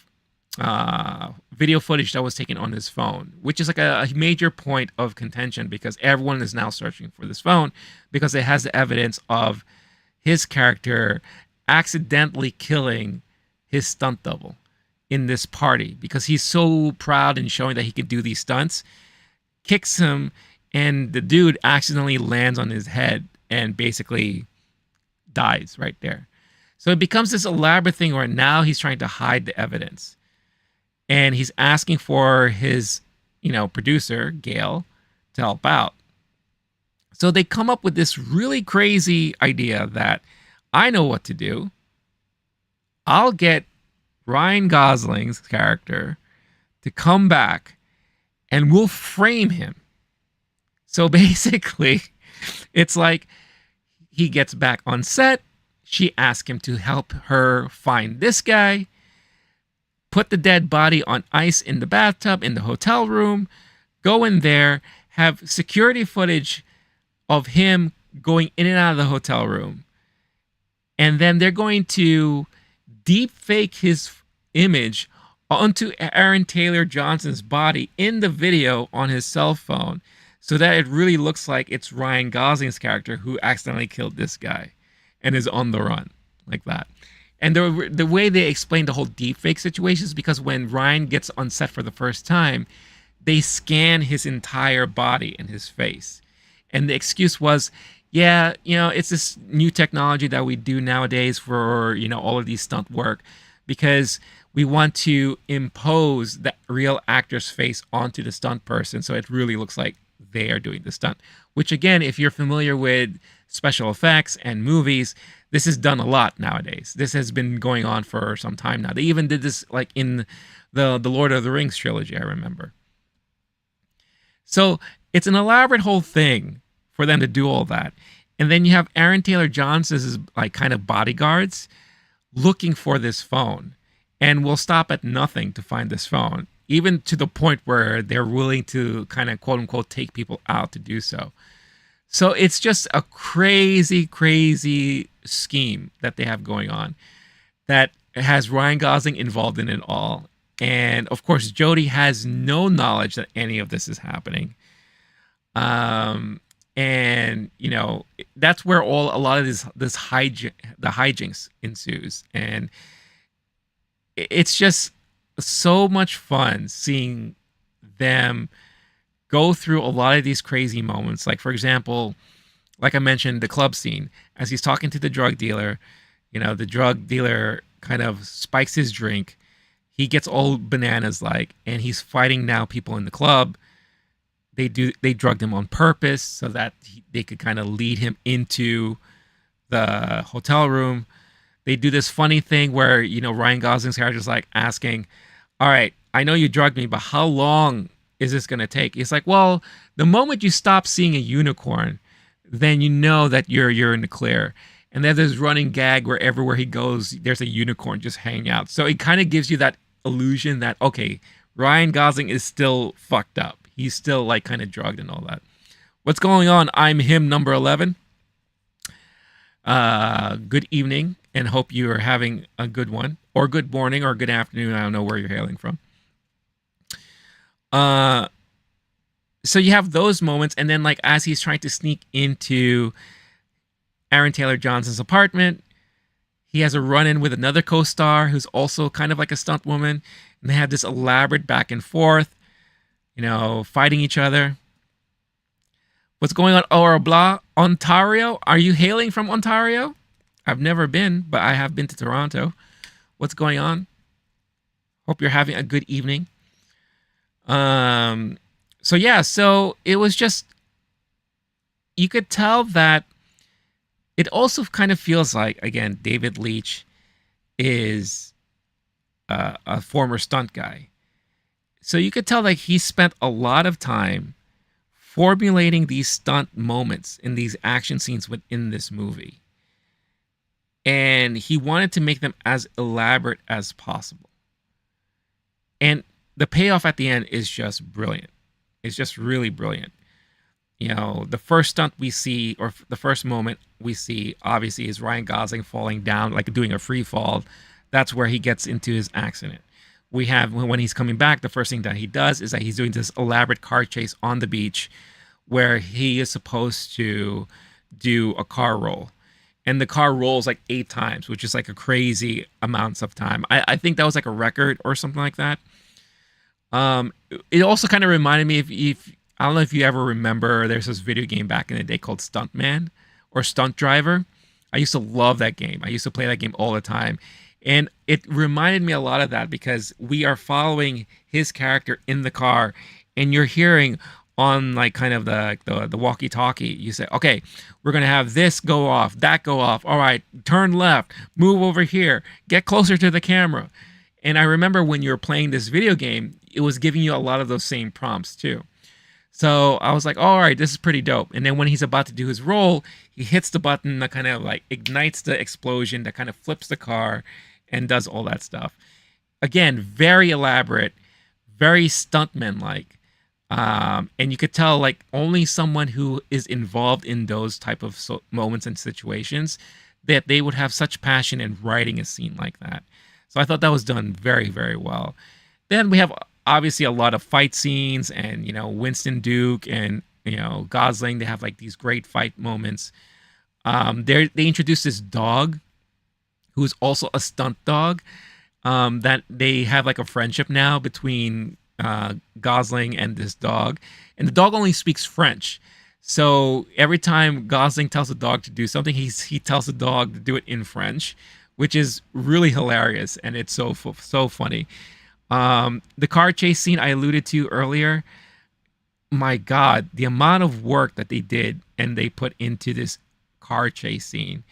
video footage that was taken on his phone, which is like a major point of contention because everyone is now searching for this phone because it has the evidence of his character accidentally killing his stunt double in this party because he's so proud and showing that he could do these stunts, kicks him, and the dude accidentally lands on his head and basically dies right there. So it becomes this elaborate thing where now he's trying to hide the evidence. And he's asking for his, producer, Gail, to help out. So they come up with this really crazy idea that I know what to do. I'll get Ryan Gosling's character to come back and we'll frame him. So basically, it's like he gets back on set. She asks him to help her find this guy. Put the dead body on ice in the bathtub in the hotel room, go in there, have security footage of him going in and out of the hotel room. And then they're going to deep fake his image onto Aaron Taylor Johnson's body in the video on his cell phone so that it really looks like it's Ryan Gosling's character who accidentally killed this guy and is on the run like that. And the way they explain the whole deepfake situation is because when Ryan gets on set for the first time, they scan his entire body and his face. And the excuse was, yeah, it's this new technology that we do nowadays for, all of these stunt work because we want to impose the real actor's face onto the stunt person so it really looks like they are doing the stunt. Which, again, if you're familiar with special effects and movies, this is done a lot nowadays. This has been going on for some time now. They even did this like in the Lord of the Rings trilogy, I remember. So it's an elaborate whole thing for them to do all that. And then you have Aaron Taylor Johnson's like kind of bodyguards looking for this phone and will stop at nothing to find this phone, even to the point where they're willing to kind of quote unquote take people out to do so. So it's just a crazy, crazy scheme that they have going on that has Ryan Gosling involved in it all. And of course, Jodie has no knowledge that any of this is happening. And that's where a lot of the hijinks ensues. And it's just so much fun seeing them go through a lot of these crazy moments. Like, for example, like I mentioned, the club scene, as he's talking to the drug dealer, the drug dealer kind of spikes his drink. He gets all bananas and he's fighting now people in the club. They drugged him on purpose so that they could kind of lead him into the hotel room. They do this funny thing where, Ryan Gosling's character is like asking, all right, I know you drugged me, but how long is this going to take? It's like, well, the moment you stop seeing a unicorn, then you know that you're in the clear. And then there's running gag where everywhere he goes, there's a unicorn just hanging out. So it kind of gives you that illusion that, okay, Ryan Gosling is still fucked up. He's still like kind of drugged and all that. What's going on? I'm him, number 11. Good evening, and hope you are having a good one, or good morning, or good afternoon. I don't know where you're hailing from. So you have those moments, and then like as he's trying to sneak into Aaron Taylor Johnson's apartment, he has a run-in with another co-star who's also kind of like a stunt woman, and they have this elaborate back and forth, fighting each other. What's going on? Or blah, Ontario? Are you hailing from Ontario? I've never been, but I have been to Toronto. What's going on? Hope you're having a good evening. So it was just, you could tell that it also kind of feels like, again, David Leitch is a former stunt guy. So you could tell like he spent a lot of time formulating these stunt moments in these action scenes within this movie. And he wanted to make them as elaborate as possible. And the payoff at the end is just brilliant. It's just really brilliant. The first stunt we see, or the first moment we see, obviously, is Ryan Gosling falling down, like doing a free fall. That's where he gets into his accident. We have, when he's coming back, the first thing that he does is that he's doing this elaborate car chase on the beach where he is supposed to do a car roll. And the car rolls like 8 times, which is like a crazy amounts of time. I think that was like a record or something like that. It also kind of reminded me if I don't know if you ever remember, there's this video game back in the day called Stuntman or Stunt Driver. I used to love that game. I used to play that game all the time. And it reminded me a lot of that because we are following his character in the car, and you're hearing on like kind of the walkie-talkie, you say, okay, we're going to have this go off, that go off. All right, turn left, move over here, get closer to the camera. And I remember when you were playing this video game, it was giving you a lot of those same prompts too. So I was like, all right, this is pretty dope. And then when he's about to do his roll, he hits the button that kind of like ignites the explosion that kind of flips the car and does all that stuff. Again, very elaborate, very stuntman-like. And you could tell like only someone who is involved in those type of moments and situations that they would have such passion in writing a scene like that. So I thought that was done very, very well. Then we have obviously a lot of fight scenes, and Winston Duke and Gosling, they have like these great fight moments. They introduced this dog who's also a stunt dog, that they have like a friendship now between Gosling and this dog, and the dog only speaks French. So every time Gosling tells the dog to do something, he tells the dog to do it in French, which is really hilarious, and it's so funny. The car chase scene I alluded to earlier, my God, the amount of work that they did and they put into this car chase scene,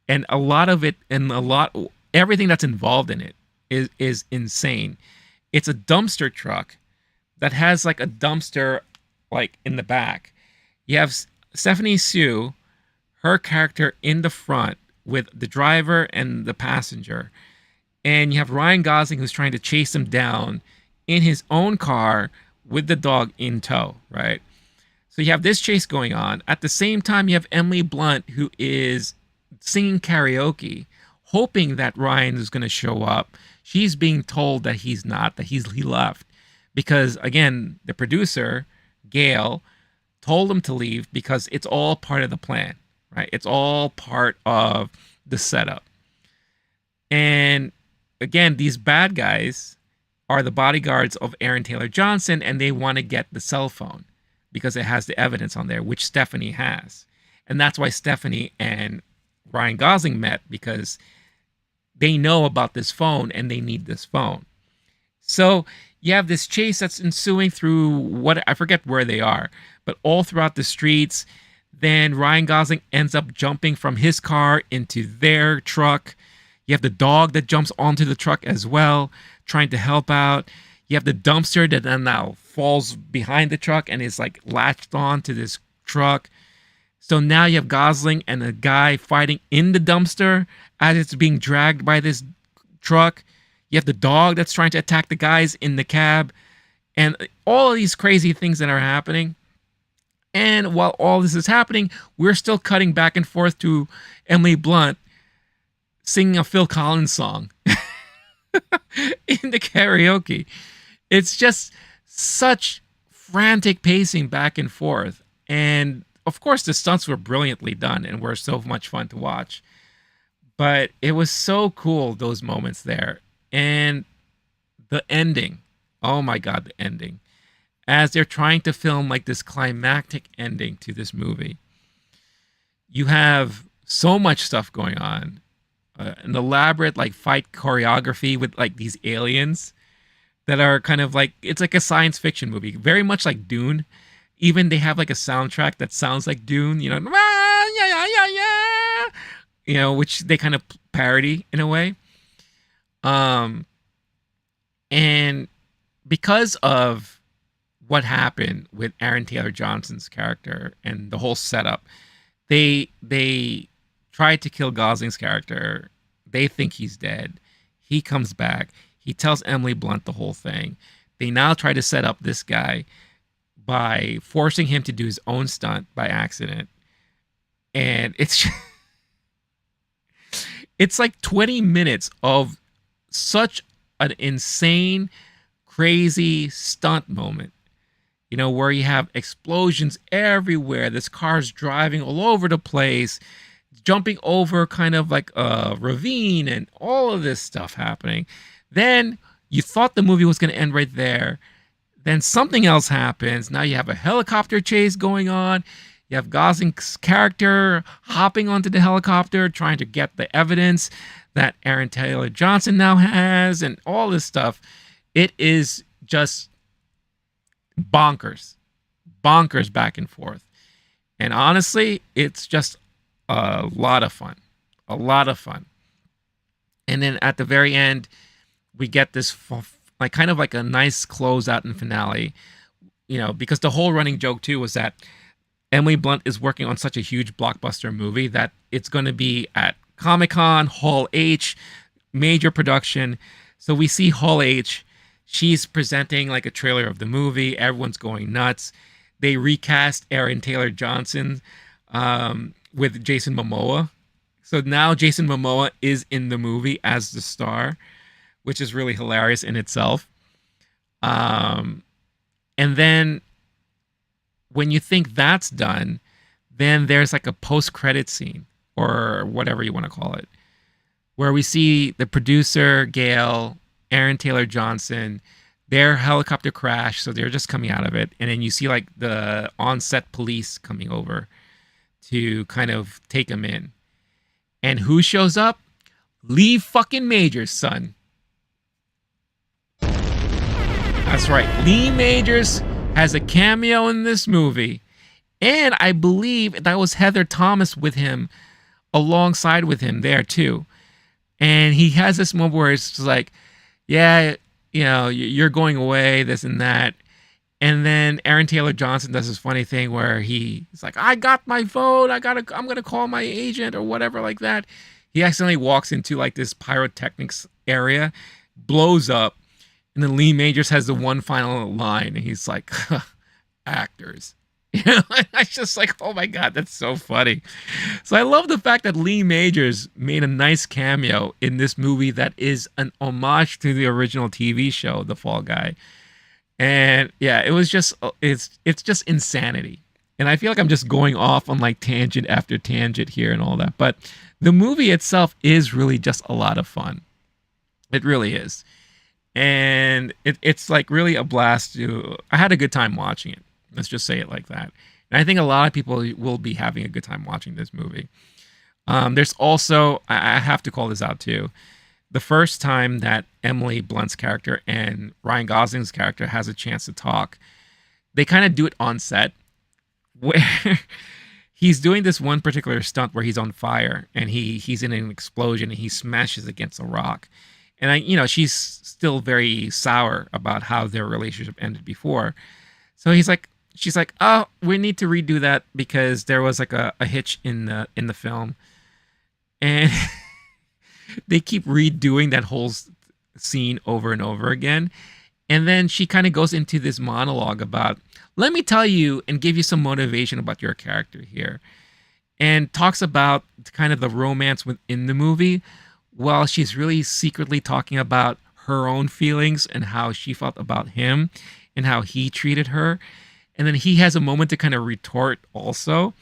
and a lot of it, and everything that's involved in it is insane. It's a dumpster truck that has like a dumpster like in the back. You have Stephanie Sue, her character, in the front with the driver and the passenger. And you have Ryan Gosling who's trying to chase him down in his own car with the dog in tow, right? So you have this chase going on. At the same time, you have Emily Blunt, who is singing karaoke, hoping that Ryan is going to show up. She's being told that he's not, that he left. Because, again, the producer, Gail, told him to leave because it's all part of the plan, right? It's all part of the setup. And again, these bad guys are the bodyguards of Aaron Taylor Johnson, and they want to get the cell phone because it has the evidence on there, which Stephanie has. And that's why Stephanie and Ryan Gosling met, because they know about this phone and they need this phone. So you have this chase that's ensuing through what, I forget where they are, but all throughout the streets. Then Ryan Gosling ends up jumping from his car into their truck. You have the dog that jumps onto the truck as well, trying to help out. You You have the dumpster that then now falls behind the truck and is like latched on to this truck. So now you have Gosling and a guy fighting in the dumpster as it's being dragged by this truck. You have the dog that's trying to attack the guys in the cab, and all of these crazy things that are happening. And while all this is happening, we're still cutting back and forth to Emily Blunt singing a Phil Collins song in the karaoke. It's just such frantic pacing back and forth. And of course, the stunts were brilliantly done and were so much fun to watch. But it was so cool, those moments there. And the ending. Oh my God, the ending. As they're trying to film like this climactic ending to this movie, you have so much stuff going on. An elaborate like fight choreography with like these aliens that are kind of like, it's like a science fiction movie, very much like Dune. Even they have like a soundtrack that sounds like Dune, you know, "Ah, yeah, yeah, yeah, yeah," you know, which they kind of parody in a way. Um, and because of what happened with Aaron Taylor Johnson's character and the whole setup, they tried to kill Gosling's character. They think he's dead. He comes back. He tells Emily Blunt the whole thing. They now try to set up this guy by forcing him to do his own stunt by accident. And it's like 20 minutes of such an insane, crazy stunt moment. You know, where you have explosions everywhere. This car's driving all over the place, jumping over kind of like a ravine and all of this stuff happening. Then you thought the movie was going to end right there. Then something else happens. Now you have a helicopter chase going on. You have Gosling's character hopping onto the helicopter, trying to get the evidence that Aaron Taylor Johnson now has, and all this stuff. It is just bonkers. Bonkers back and forth. And honestly, it's just a lot of fun. A lot of fun. And then at the very end, we get this like kind of like a nice closeout and finale, you know, because the whole running joke too was that Emily Blunt is working on such a huge blockbuster movie that it's going to be at Comic-Con, Hall H, major production. So we see Hall H. She's presenting like a trailer of the movie. Everyone's going nuts. They recast Aaron Taylor Johnson with Jason Momoa. So now Jason Momoa is in the movie as the star, which is really hilarious in itself. And then when you think that's done, then there's like a post-credit scene or whatever you want to call it, where we see the producer, Gail, Aaron Taylor Johnson, their helicopter crash. So they're just coming out of it. And then you see like the on-set police coming over to kind of take them in. And who shows up? Lee fucking Majors, son. That's right. Lee Majors has a cameo in this movie. And I believe that was Heather Thomas with him, alongside with him there too. And he has this moment where it's just like, yeah, you know, you're going away, this and that. And then Aaron Taylor Johnson does this funny thing where he's like, I got my phone. I'm going to call my agent or whatever like that. He accidentally walks into like this pyrotechnics area, blows up. And then Lee Majors has the one final line, and he's like, actors. You know, I just like, oh my God, that's so funny. So I love the fact that Lee Majors made a nice cameo in this movie that is an homage to the original TV show, The Fall Guy. And yeah, it was just, it's just insanity. And I feel like I'm just going off on like tangent after tangent here and all that. But the movie itself is really just a lot of fun. It really is. And it's like really a blast I had a good time watching it. Let's just say it like that. And I think a lot of people will be having a good time watching this movie. There's also, I have to call this out too, the first time that Emily Blunt's character and Ryan Gosling's character has a chance to talk, they kind of do it on set, where he's doing this one particular stunt where he's on fire and he's in an explosion and he smashes against a rock. And she's still very sour about how their relationship ended before. So she's like, oh, we need to redo that because there was like a hitch in the film, and they keep redoing that whole scene over and over again. And then she kind of goes into this monologue about, let me tell you and give you some motivation about your character here, and talks about kind of the romance within the movie while she's really secretly talking about her own feelings and how she felt about him and how he treated her. And then he has a moment to kind of retort also.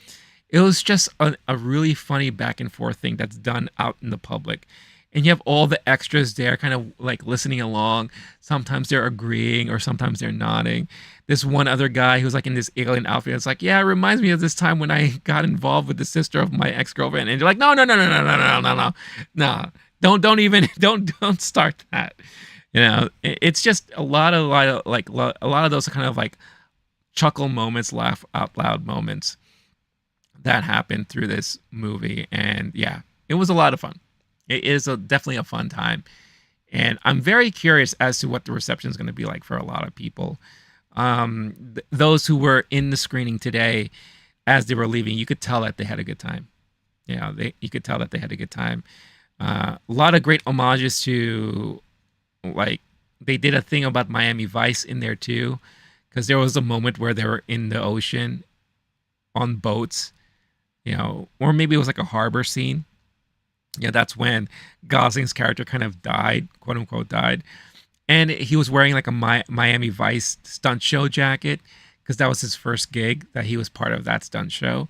It was just a really funny back and forth thing that's done out in the public. And you have all the extras there kind of like listening along. Sometimes they're agreeing or sometimes they're nodding. This one other guy who's like in this alien outfit, it's like, yeah, it reminds me of this time when I got involved with the sister of my ex-girlfriend. And you're like, no, no, no, no, no, no, no, no, no. No. Don't even don't start that. It's just a lot of a lot of those kind of like chuckle moments, laugh out loud moments that happened through this movie. And yeah, it was a lot of fun. It is definitely a fun time. And I'm very curious as to what the reception is going to be like for a lot of people. Those who were in the screening today, as they were leaving, you could tell that they had a good time. You could tell that they had a good time. A lot of great homages to, like, they did a thing about Miami Vice in there too, because there was a moment where they were in the ocean on boats, or maybe it was like a harbor scene. Yeah, that's when Gosling's character kind of died, quote unquote died. And he was wearing like a Miami Vice stunt show jacket because that was his first gig that he was part of that stunt show.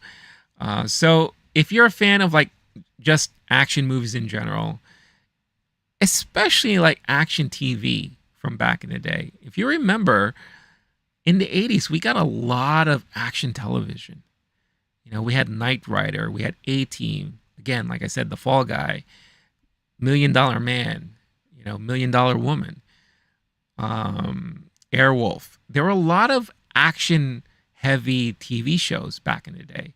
So if you're a fan of like just action movies in general, especially like action TV from back in the day, if you remember in the 80s, we got a lot of action television. We had Knight Rider, we had A-Team. Again, like I said, The Fall Guy, $1 Million Man, $1 Million Woman, Airwolf. There were a lot of action-heavy TV shows back in the day.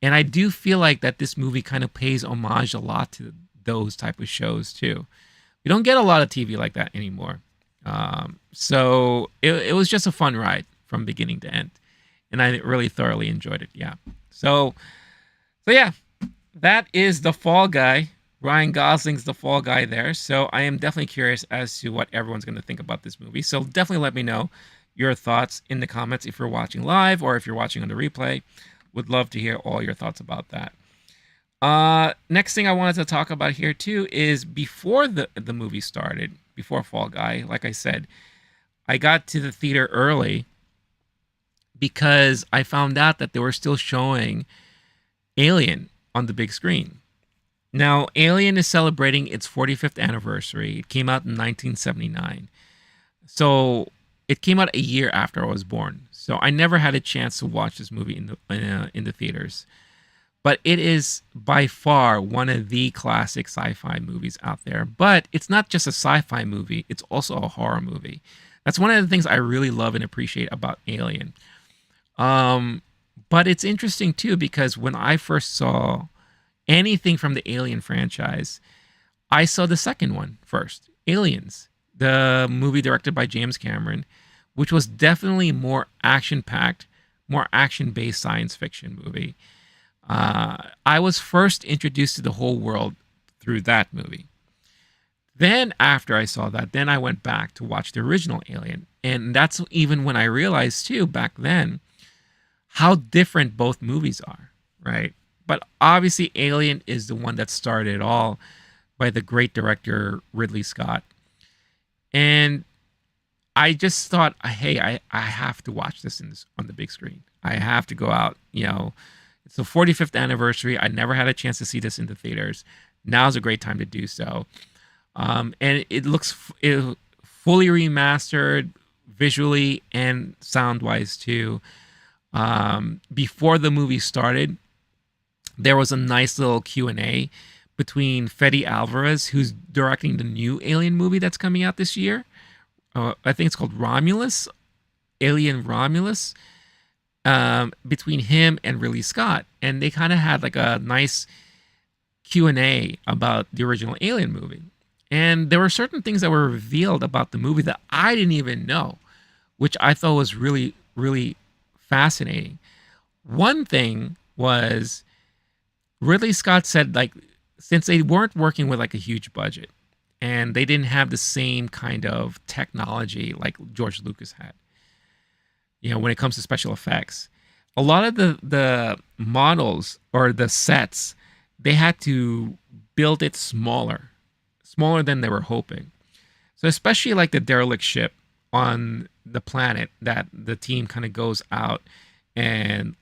And I do feel like that this movie kind of pays homage a lot to those type of shows, too. We don't get a lot of TV like that anymore. So it was just a fun ride from beginning to end. And I really thoroughly enjoyed it, yeah. So yeah. That is The Fall Guy. Ryan Gosling's The Fall Guy there. So I am definitely curious as to what everyone's going to think about this movie. So definitely let me know your thoughts in the comments if you're watching live or if you're watching on the replay. Would love to hear all your thoughts about that. Next thing I wanted to talk about here too is before the movie started, before Fall Guy, like I said, I got to the theater early because I found out that they were still showing Alien on the big screen. Now, Alien is celebrating its 45th anniversary. It came out in 1979. So it came out a year after I was born. So I never had a chance to watch this movie in the theaters. But it is by far one of the classic sci-fi movies out there. But it's not just a sci-fi movie, it's also a horror movie. That's one of the things I really love and appreciate about Alien. But it's interesting too because when I first saw anything from the Alien franchise, I saw the second one first, Aliens, the movie directed by James Cameron, which was definitely more action-packed, more action-based science fiction movie. I was first introduced to the whole world through that movie. Then after I saw that, then I went back to watch the original Alien. And that's even when I realized too, back then, how different both movies are, right? But obviously Alien is the one that started it all by the great director Ridley Scott. And I just thought, hey, I have to watch this on the big screen. I have to go out, It's the 45th anniversary. I never had a chance to see this in the theaters. Now's a great time to do so. And it looks fully remastered visually and sound-wise too. Before the movie started, there was a nice little Q&A between Fede Alvarez, who's directing the new Alien movie that's coming out this year. I think it's called Romulus, Alien Romulus, between him and Ridley Scott. And they kind of had like a nice Q&A about the original Alien movie. And there were certain things that were revealed about the movie that I didn't even know, which I thought was really, really fascinating. One thing was Ridley Scott said, like, since they weren't working with like a huge budget and they didn't have the same kind of technology like George Lucas had, when it comes to special effects, a lot of the models or the sets, they had to build it smaller than they were hoping. So especially like the derelict ship on the planet that the team kind of goes out and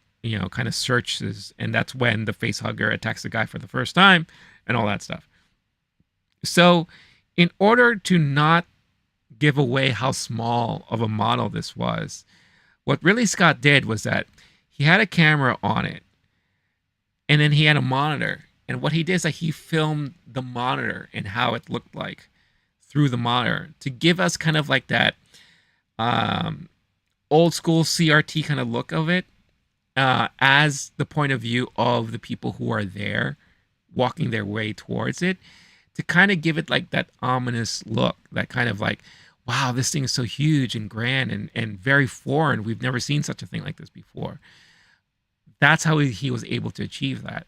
kind of searches, and that's when the face hugger attacks the guy for the first time and all that stuff. So in order to not give away how small of a model this was, what Ridley Scott did was that he had a camera on it and then he had a monitor. And what he did is that he filmed the monitor and how it looked like through the monitor to give us kind of like that old school CRT kind of look of it, as the point of view of the people who are there walking their way towards it, to kind of give it like that ominous look, that kind of like, wow, this thing is so huge and grand and very foreign. We've never seen such a thing like this before. That's how he was able to achieve that.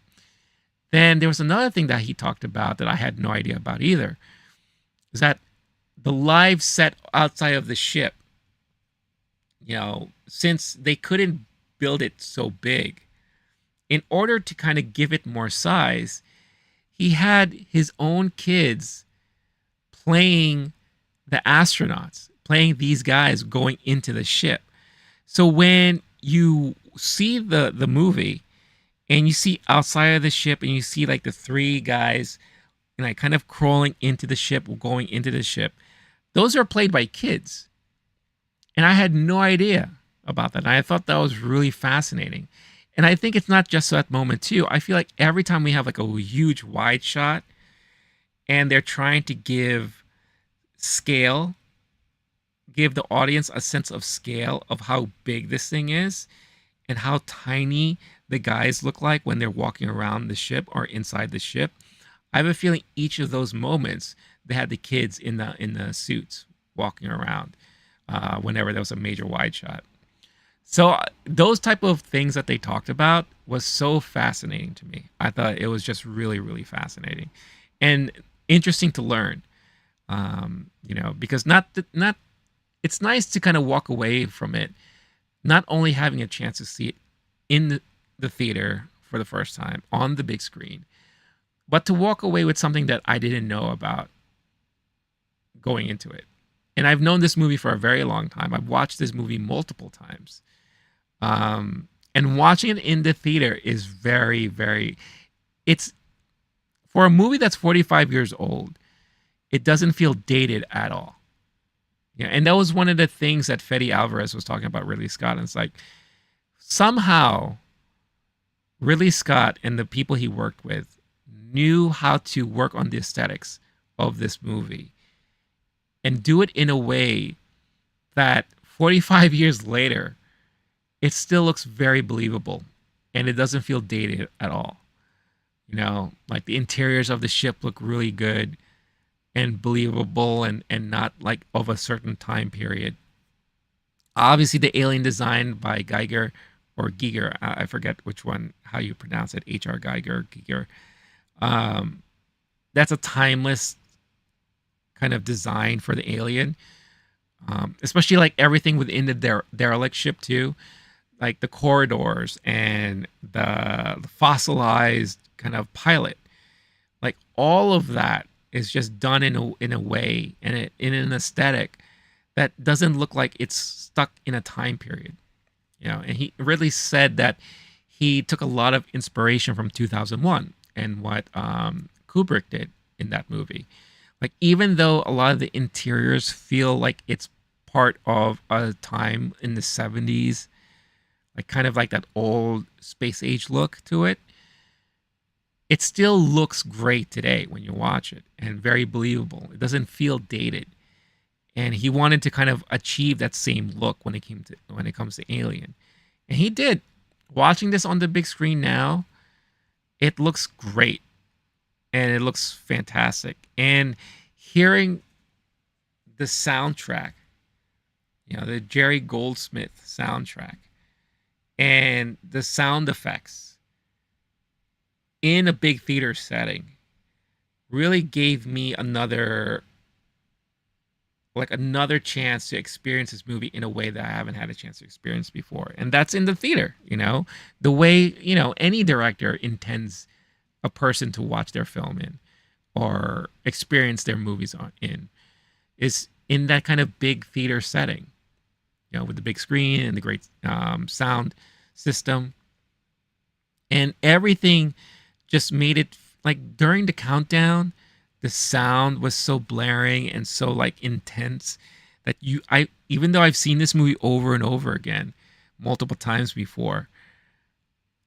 Then there was another thing that he talked about that I had no idea about either, is that the live set outside of the ship, since they couldn't build it so big, in order to kind of give it more size, he had his own kids playing the astronauts, playing these guys going into the ship. So when you see the movie and you see outside of the ship and you see like the three guys like kind of crawling into the ship, going into the ship, those are played by kids. And I had no idea about that. And I thought that was really fascinating. And I think it's not just that moment too. I feel like every time we have like a huge wide shot and they're trying to give scale, give the audience a sense of scale of how big this thing is and how tiny the guys look like when they're walking around the ship or inside the ship. I have a feeling each of those moments they had the kids in the suits walking around whenever there was a major wide shot. So those type of things that they talked about was so fascinating to me. I thought it was just really, really fascinating and interesting to learn. Because not it's nice to kind of walk away from it, not only having a chance to see it in the theater for the first time on the big screen, but to walk away with something that I didn't know about going into it. And I've known this movie for a very long time. I've watched this movie multiple times. And watching it in the theater is very, very, it's for a movie that's 45 years old, it doesn't feel dated at all. Yeah, and that was one of the things that Fede Alvarez was talking about Ridley Scott. And it's like, somehow Ridley Scott and the people he worked with knew how to work on the aesthetics of this movie and do it in a way that 45 years later, it still looks very believable and it doesn't feel dated at all. Like the interiors of the ship look really good and believable and not like of a certain time period. Obviously, the alien design by Geiger or Giger, I forget which one, how you pronounce it, H.R. Geiger, Giger. That's a timeless kind of design for the alien, especially like everything within the derelict ship too, like the corridors and the fossilized kind of pilot, like all of that is just done in a way and in an aesthetic that doesn't look like it's stuck in a time period. And he really said that he took a lot of inspiration from 2001 and what Kubrick did in that movie. Like, even though a lot of the interiors feel like it's part of a time in the 70s, like kind of like that old space age look to it, it still looks great today when you watch it and very believable. It doesn't feel dated. And he wanted to kind of achieve that same look when it comes to Alien. And he did. Watching this on the big screen now, it looks great. And it looks fantastic. And hearing the soundtrack, the Jerry Goldsmith soundtrack, and the sound effects in a big theater setting really gave me another chance to experience this movie in a way that I haven't had a chance to experience before. And that's in the theater. The way, any director intends a person to watch their film in or experience their movies in is in that kind of big theater setting, with the big screen and the great sound system. And everything just made it like during the countdown, the sound was so blaring and so like intense that even though I've seen this movie over and over again multiple times before,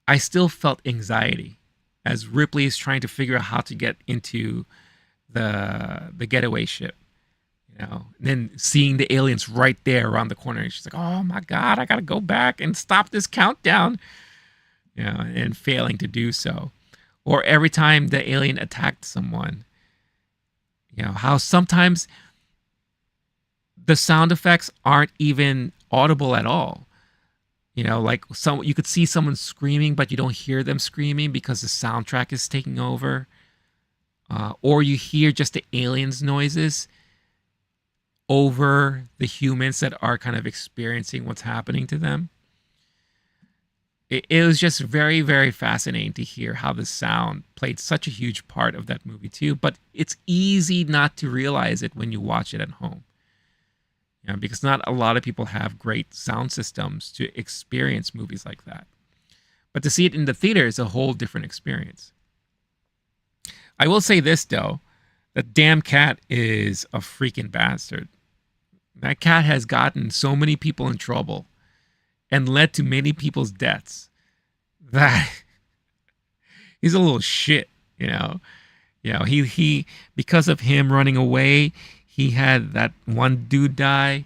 I still felt anxiety as Ripley is trying to figure out how to get into the getaway ship. And then seeing the aliens right there around the corner, and she's like, "Oh my God, I gotta go back and stop this countdown," and failing to do so. Or every time the alien attacked someone, how sometimes the sound effects aren't even audible at all. Like you could see someone screaming, but you don't hear them screaming because the soundtrack is taking over. Or you hear just the aliens' noises over the humans that are kind of experiencing what's happening to them. It was just very, very fascinating to hear how the sound played such a huge part of that movie too. But it's easy not to realize it when you watch it at home. Because not a lot of people have great sound systems to experience movies like that. But to see it in the theater is a whole different experience. I will say this though, that damn cat is a freaking bastard. That cat has gotten so many people in trouble and led to many people's deaths that he's a little shit. He because of him running away, he had that one dude die.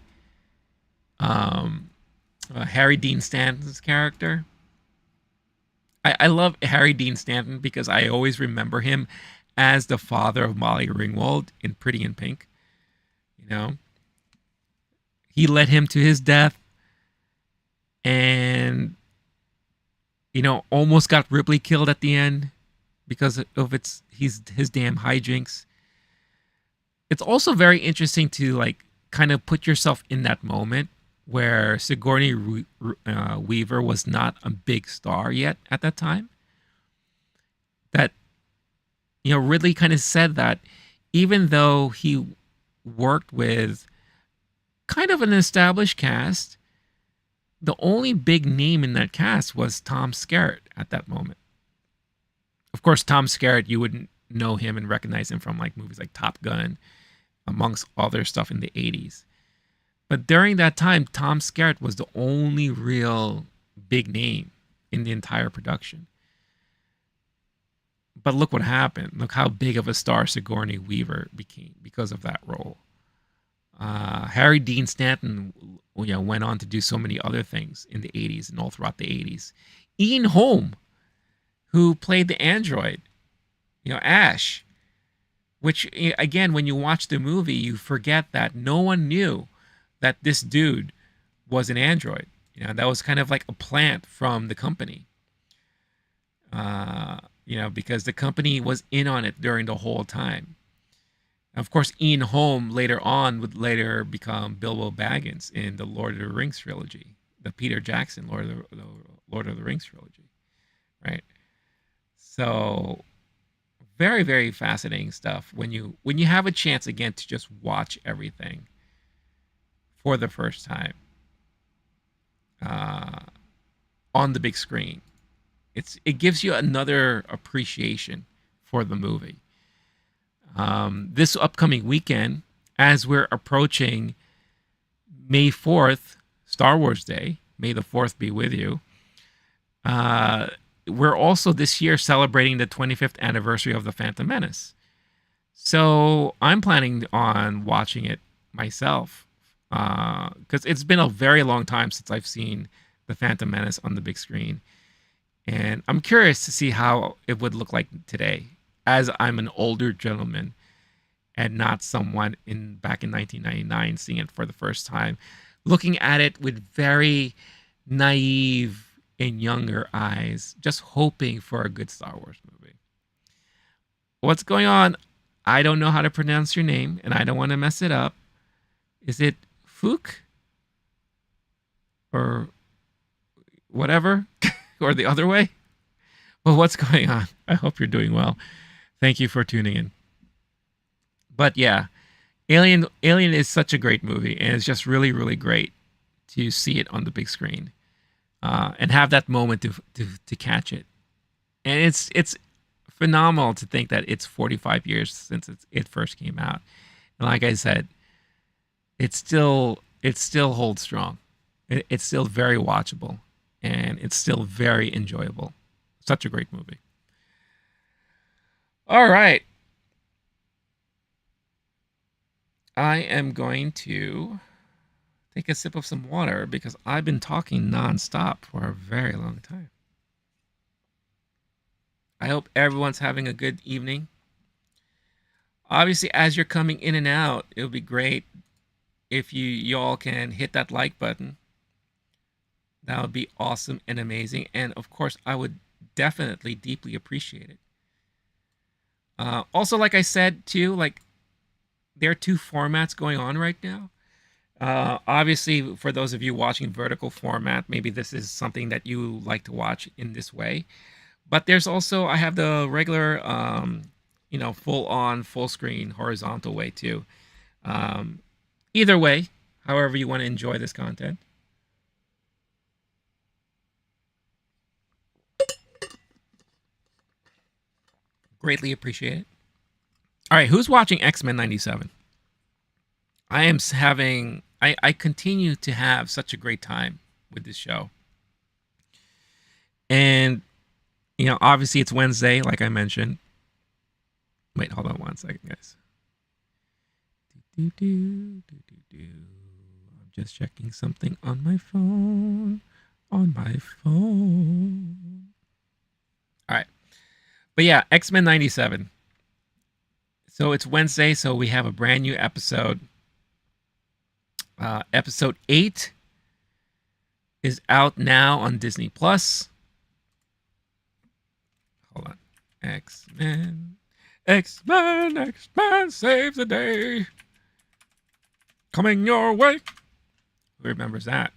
Harry Dean Stanton's character. I love Harry Dean Stanton because I always remember him as the father of Molly Ringwald in Pretty in Pink. He led him to his death and almost got Ripley killed at the end because of his damn hijinks. It's also very interesting to like kind of put yourself in that moment where Sigourney Weaver was not a big star yet at that time. That Ridley kind of said that even though he worked with kind of an established cast, the only big name in that cast was Tom Skerritt at that moment. Of course, Tom Skerritt, you wouldn't know him and recognize him from like movies like Top Gun, amongst other stuff in the 80s. But during that time, Tom Skerritt was the only real big name in the entire production. But look what happened. Look how big of a star Sigourney Weaver became because of that role. Harry Dean Stanton went on to do so many other things in the 80s and all throughout the 80s. Ian Holm, who played the android, Ash, which, again, when you watch the movie, you forget that no one knew that this dude was an android. That was kind of like a plant from the company. Because the company was in on it during the whole time. Of course, Ian Holm later on would later become Bilbo Baggins in the Lord of the Rings trilogy, the Peter Jackson Lord of the Rings trilogy, right? So, very, very fascinating stuff when you have a chance again to just watch everything for the first time on the big screen. It gives you another appreciation for the movie. This upcoming weekend, as we're approaching May 4th, Star Wars Day, may the 4th be with you, we're also this year celebrating the 25th anniversary of The Phantom Menace. So I'm planning on watching it myself because it's been a very long time since I've seen The Phantom Menace on the big screen. And I'm curious to see how it would look like today, as I'm an older gentleman and not someone in back in 1999 seeing it for the first time, looking at it with very naive and younger eyes, just hoping for a good Star Wars movie. What's going on? I don't know how to pronounce your name, and I don't want to mess it up. Is it Fook or whatever, or the other way? Well, what's going on? I hope you're doing well. Thank you for tuning in. But yeah, Alien is such a great movie, and it's just really, really great to see it on the big screen and have that moment to catch it. And it's phenomenal to think that it's 45 years since it first came out, and like I said, it still holds strong. It's still very watchable, and it's still very enjoyable. Such a great movie. All right. I am going to take a sip of some water because I've been talking nonstop for a very long time. I hope everyone's having a good evening. Obviously, as you're coming in and out, it would be great if y'all can hit that like button. That would be awesome and amazing. And of course, I would definitely deeply appreciate it. Also, like I said too, like there are two formats going on right now. Obviously, for those of you watching vertical format, maybe this is something that you like to watch in this way. But there's also, I have the regular, full on, full screen, horizontal way too. Either way, however you want to enjoy this content. Greatly appreciate it. All right, who's watching X-Men 97? I continue to have such a great time with this show. And, obviously it's Wednesday, like I mentioned. Wait, hold on one second, guys. I'm just checking something on my phone. All right. But yeah, X-Men 97. So it's Wednesday, so we have a brand new episode. Episode 8 is out now on Disney Plus. Hold on. X-Men saves the day. Coming your way. Who remembers that?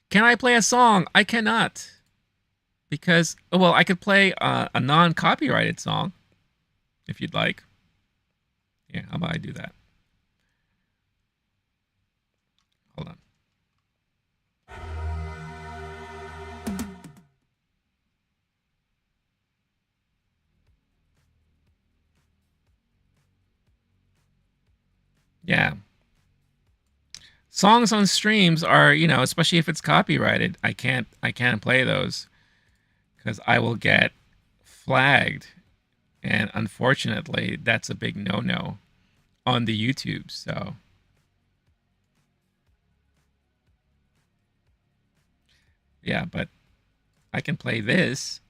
Can I play a song? I cannot. Because, well, I could play a non-copyrighted song if you'd like. Yeah, how about I do that? Hold on. Yeah. Songs on streams are, especially if it's copyrighted, I can't play those because I will get flagged. And unfortunately, that's a big no-no on the YouTube. So yeah, but I can play this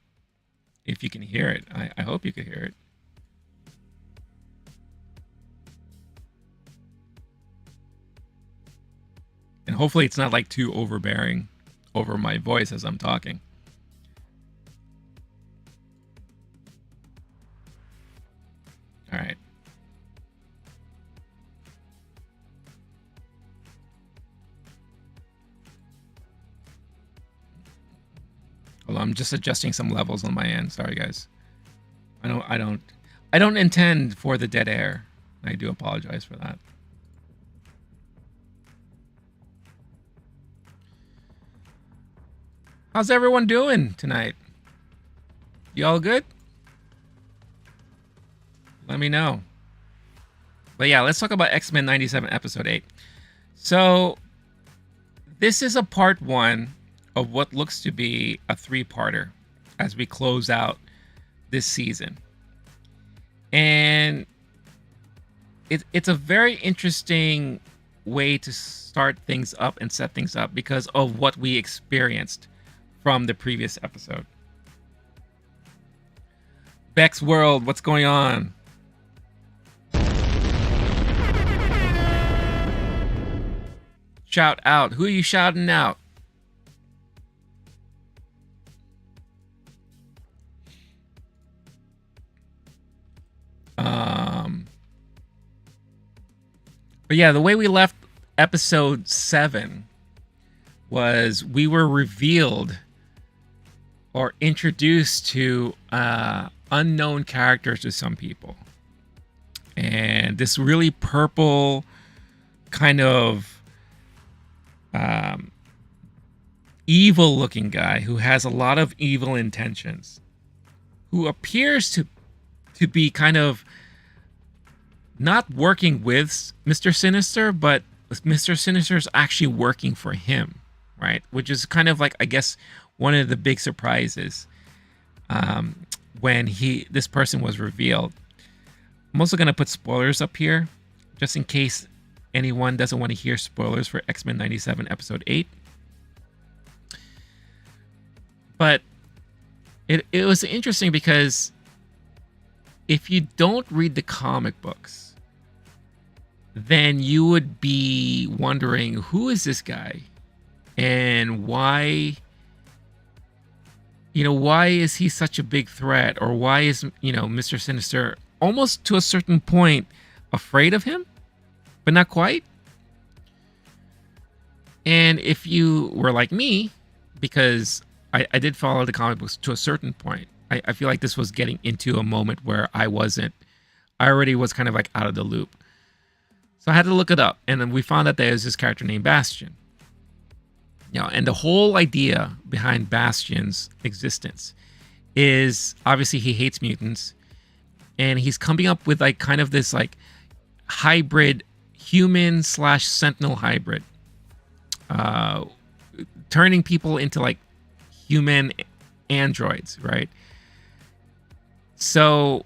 if you can hear it. I hope you can hear it. And hopefully it's not like too overbearing over my voice as I'm talking. All right. Well, I'm just adjusting some levels on my end. Sorry, guys. I don't intend for the dead air. I do apologize for that. How's everyone doing tonight? You all good? Let me know. But yeah, let's talk about X-Men 97 episode 8. So this is a part 1 of what looks to be a 3-parter as we close out this season. And it's a very interesting way to start things up and set things up because of what we experienced from the previous episode. Beck's World, what's going on? Shout out. Who are you shouting out? But yeah, the way we left episode 7 was we were revealed or introduced to unknown characters to some people. And this really purple kind of evil looking guy who has a lot of evil intentions, who appears to be kind of not working with Mr. Sinister, but Mr. Sinister is actually working for him, right? Which is kind of like, I guess, one of the big surprises when this person was revealed. I'm also going to put spoilers up here, just in case anyone doesn't want to hear spoilers for X-Men 97 Episode 8. But it was interesting because if you don't read the comic books, then you would be wondering, who is this guy? And why is he such a big threat? Or why is, Mr. Sinister almost to a certain point afraid of him, but not quite? And if you were like me, because I did follow the comic books to a certain point, I feel like this was getting into a moment where I already was kind of like out of the loop. So I had to look it up, and then we found out there was this character named Bastion. And the whole idea behind Bastion's existence is obviously he hates mutants, and he's coming up with like kind of this like hybrid human / sentinel hybrid, turning people into like human androids, right? So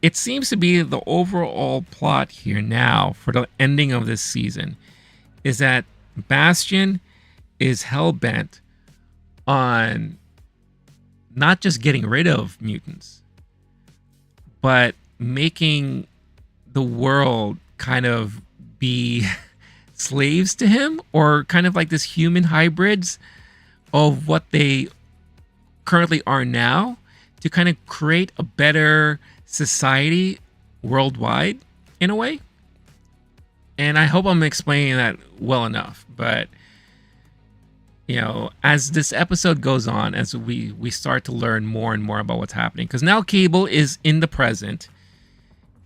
it seems to be the overall plot here now for the ending of this season is that Bastion is hell-bent on not just getting rid of mutants, but making the world kind of be slaves to him, or kind of like this human hybrids of what they currently are now, to kind of create a better society worldwide in a way. And I hope I'm explaining that well enough. But as this episode goes on, as we start to learn more and more about what's happening, because now Cable is in the present,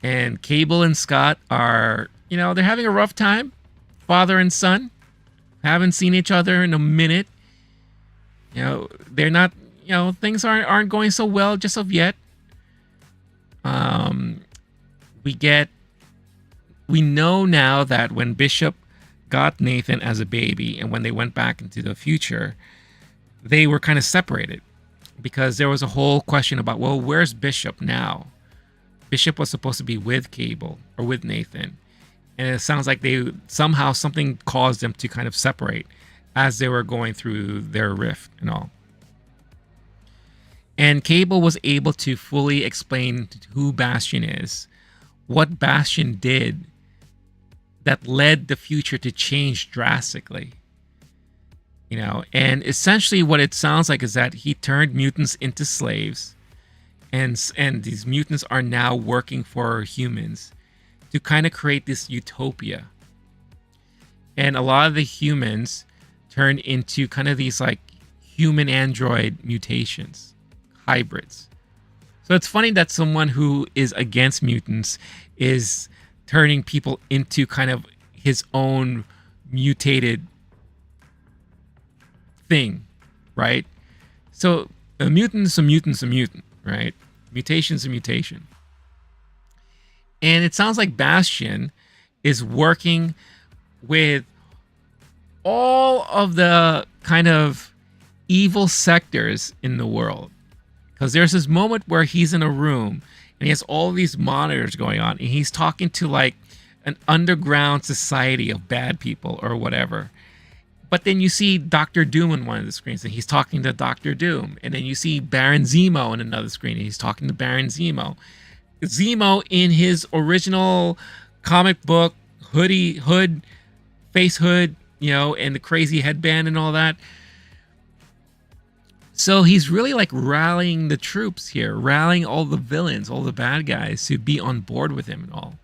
and Cable and Scott are, they're having a rough time. Father and son haven't seen each other in a minute. They're not, things aren't going so well just of yet. We know now that when Bishop got Nathan as a baby, and when they went back into the future, they were kind of separated, because there was a whole question about, well, where's Bishop now? Bishop was supposed to be with Cable or with Nathan, and it sounds like something caused them to kind of separate as they were going through their rift and all. And Cable was able to fully explain who Bastion is, what Bastion did that led the future to change drastically. And essentially what it sounds like is that he turned mutants into slaves, and these mutants are now working for humans to kind of create this utopia. And a lot of the humans turned into kind of these like human android mutations, hybrids. So it's funny that someone who is against mutants is turning people into kind of his own mutated thing, right? So a mutant's a mutant's a mutant, right? Mutation's a mutation. And it sounds like Bastion is working with all of the kind of evil sectors in the world. Because there's this moment where he's in a room and he has all these monitors going on, and he's talking to like an underground society of bad people or whatever. But then you see Dr. Doom on one of the screens, and he's talking to Dr. Doom. And then you see Baron Zemo on another screen, and he's talking to Baron Zemo. Zemo, in his original comic book hood space hood, and the crazy headband and all that. So he's really like rallying the troops here, rallying all the villains, all the bad guys to be on board with him and all.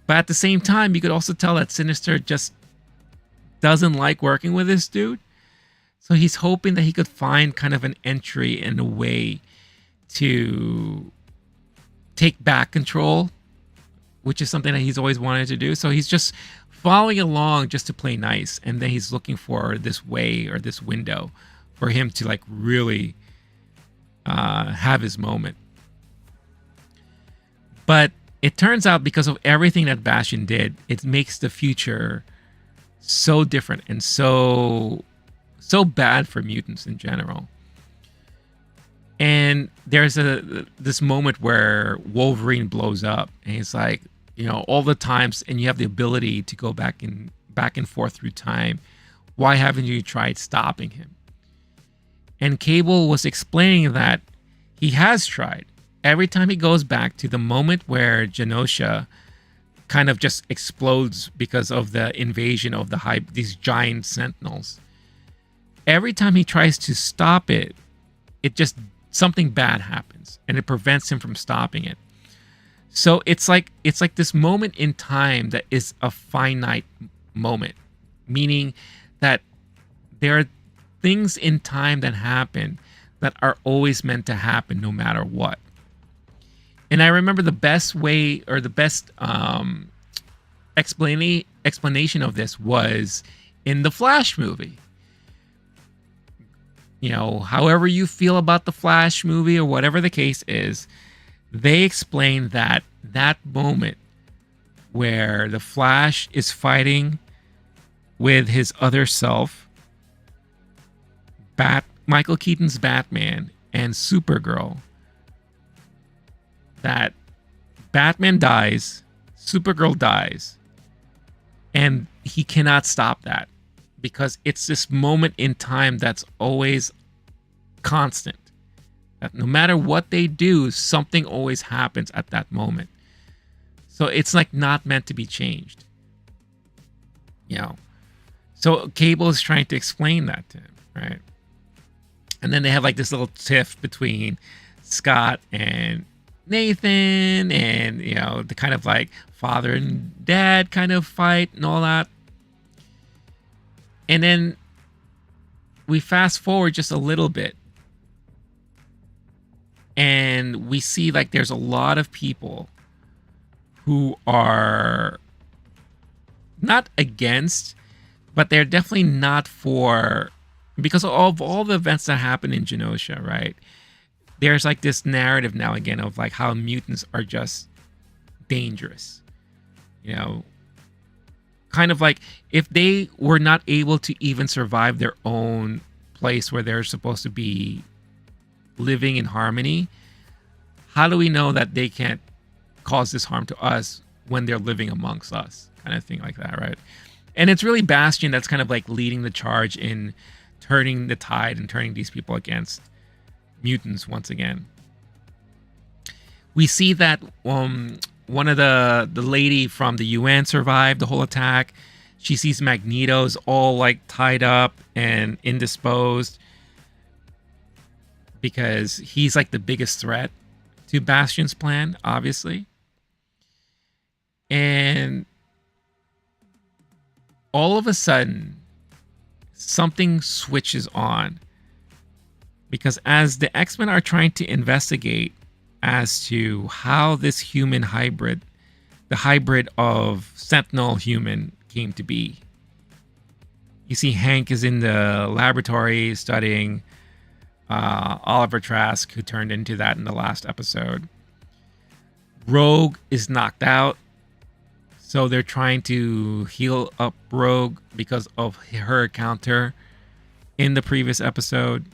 But at the same time, you could also tell that Sinister just doesn't like working with this dude. So he's hoping that he could find kind of an entry and a way to take back control, which is something that he's always wanted to do. So he's just following along just to play nice. And then he's looking for this way or this window for him to like really have his moment. But it turns out because of everything that Bastion did, it makes the future so different and so bad for mutants in general. And there's this moment where Wolverine blows up, and he's like, all the times, and you have the ability to go back and forth through time. Why haven't you tried stopping him? And Cable was explaining that he has tried. Every time he goes back to the moment where Genosha kind of just explodes because of the invasion of these giant sentinels. Every time he tries to stop it, something bad happens, and it prevents him from stopping it. So it's like this moment in time that is a finite moment, meaning that there are things in time that happen that are always meant to happen no matter what. And I remember the best way, or the best explanation of this was in the Flash movie. However you feel about the Flash movie or whatever the case is, they explain that moment where the Flash is fighting with his other self, Michael Keaton's Batman, and Supergirl, that Batman dies, Supergirl dies, and he cannot stop that because it's this moment in time that's always constant. That no matter what they do, something always happens at that moment. So it's like not meant to be changed. So Cable is trying to explain that to him, right? And then they have like this little tiff between Scott and Nathan, and the kind of like father and dad kind of fight and all that. And then we fast forward just a little bit, and we see like there's a lot of people who are not against, but they're definitely not for, because of all the events that happen in Genosha, right? There's like this narrative now again of like how mutants are just dangerous. Kind of like if they were not able to even survive their own place where they're supposed to be living in harmony, how do we know that they can't cause this harm to us when they're living amongst us? Kind of thing like that, right? And it's really Bastion that's kind of like leading the charge in turning the tide and turning these people against mutants once again. We see that one of the lady from the UN survived the whole attack. She sees Magneto's all like tied up and indisposed because he's like the biggest threat to Bastion's plan, obviously. And all of a sudden, something switches on. Because as the X-Men are trying to investigate as to how this human hybrid, the hybrid of Sentinel human, came to be. You see Hank is in the laboratory studying Oliver Trask, who turned into that in the last episode. Rogue is knocked out, so they're trying to heal up Rogue because of her encounter in the previous episode.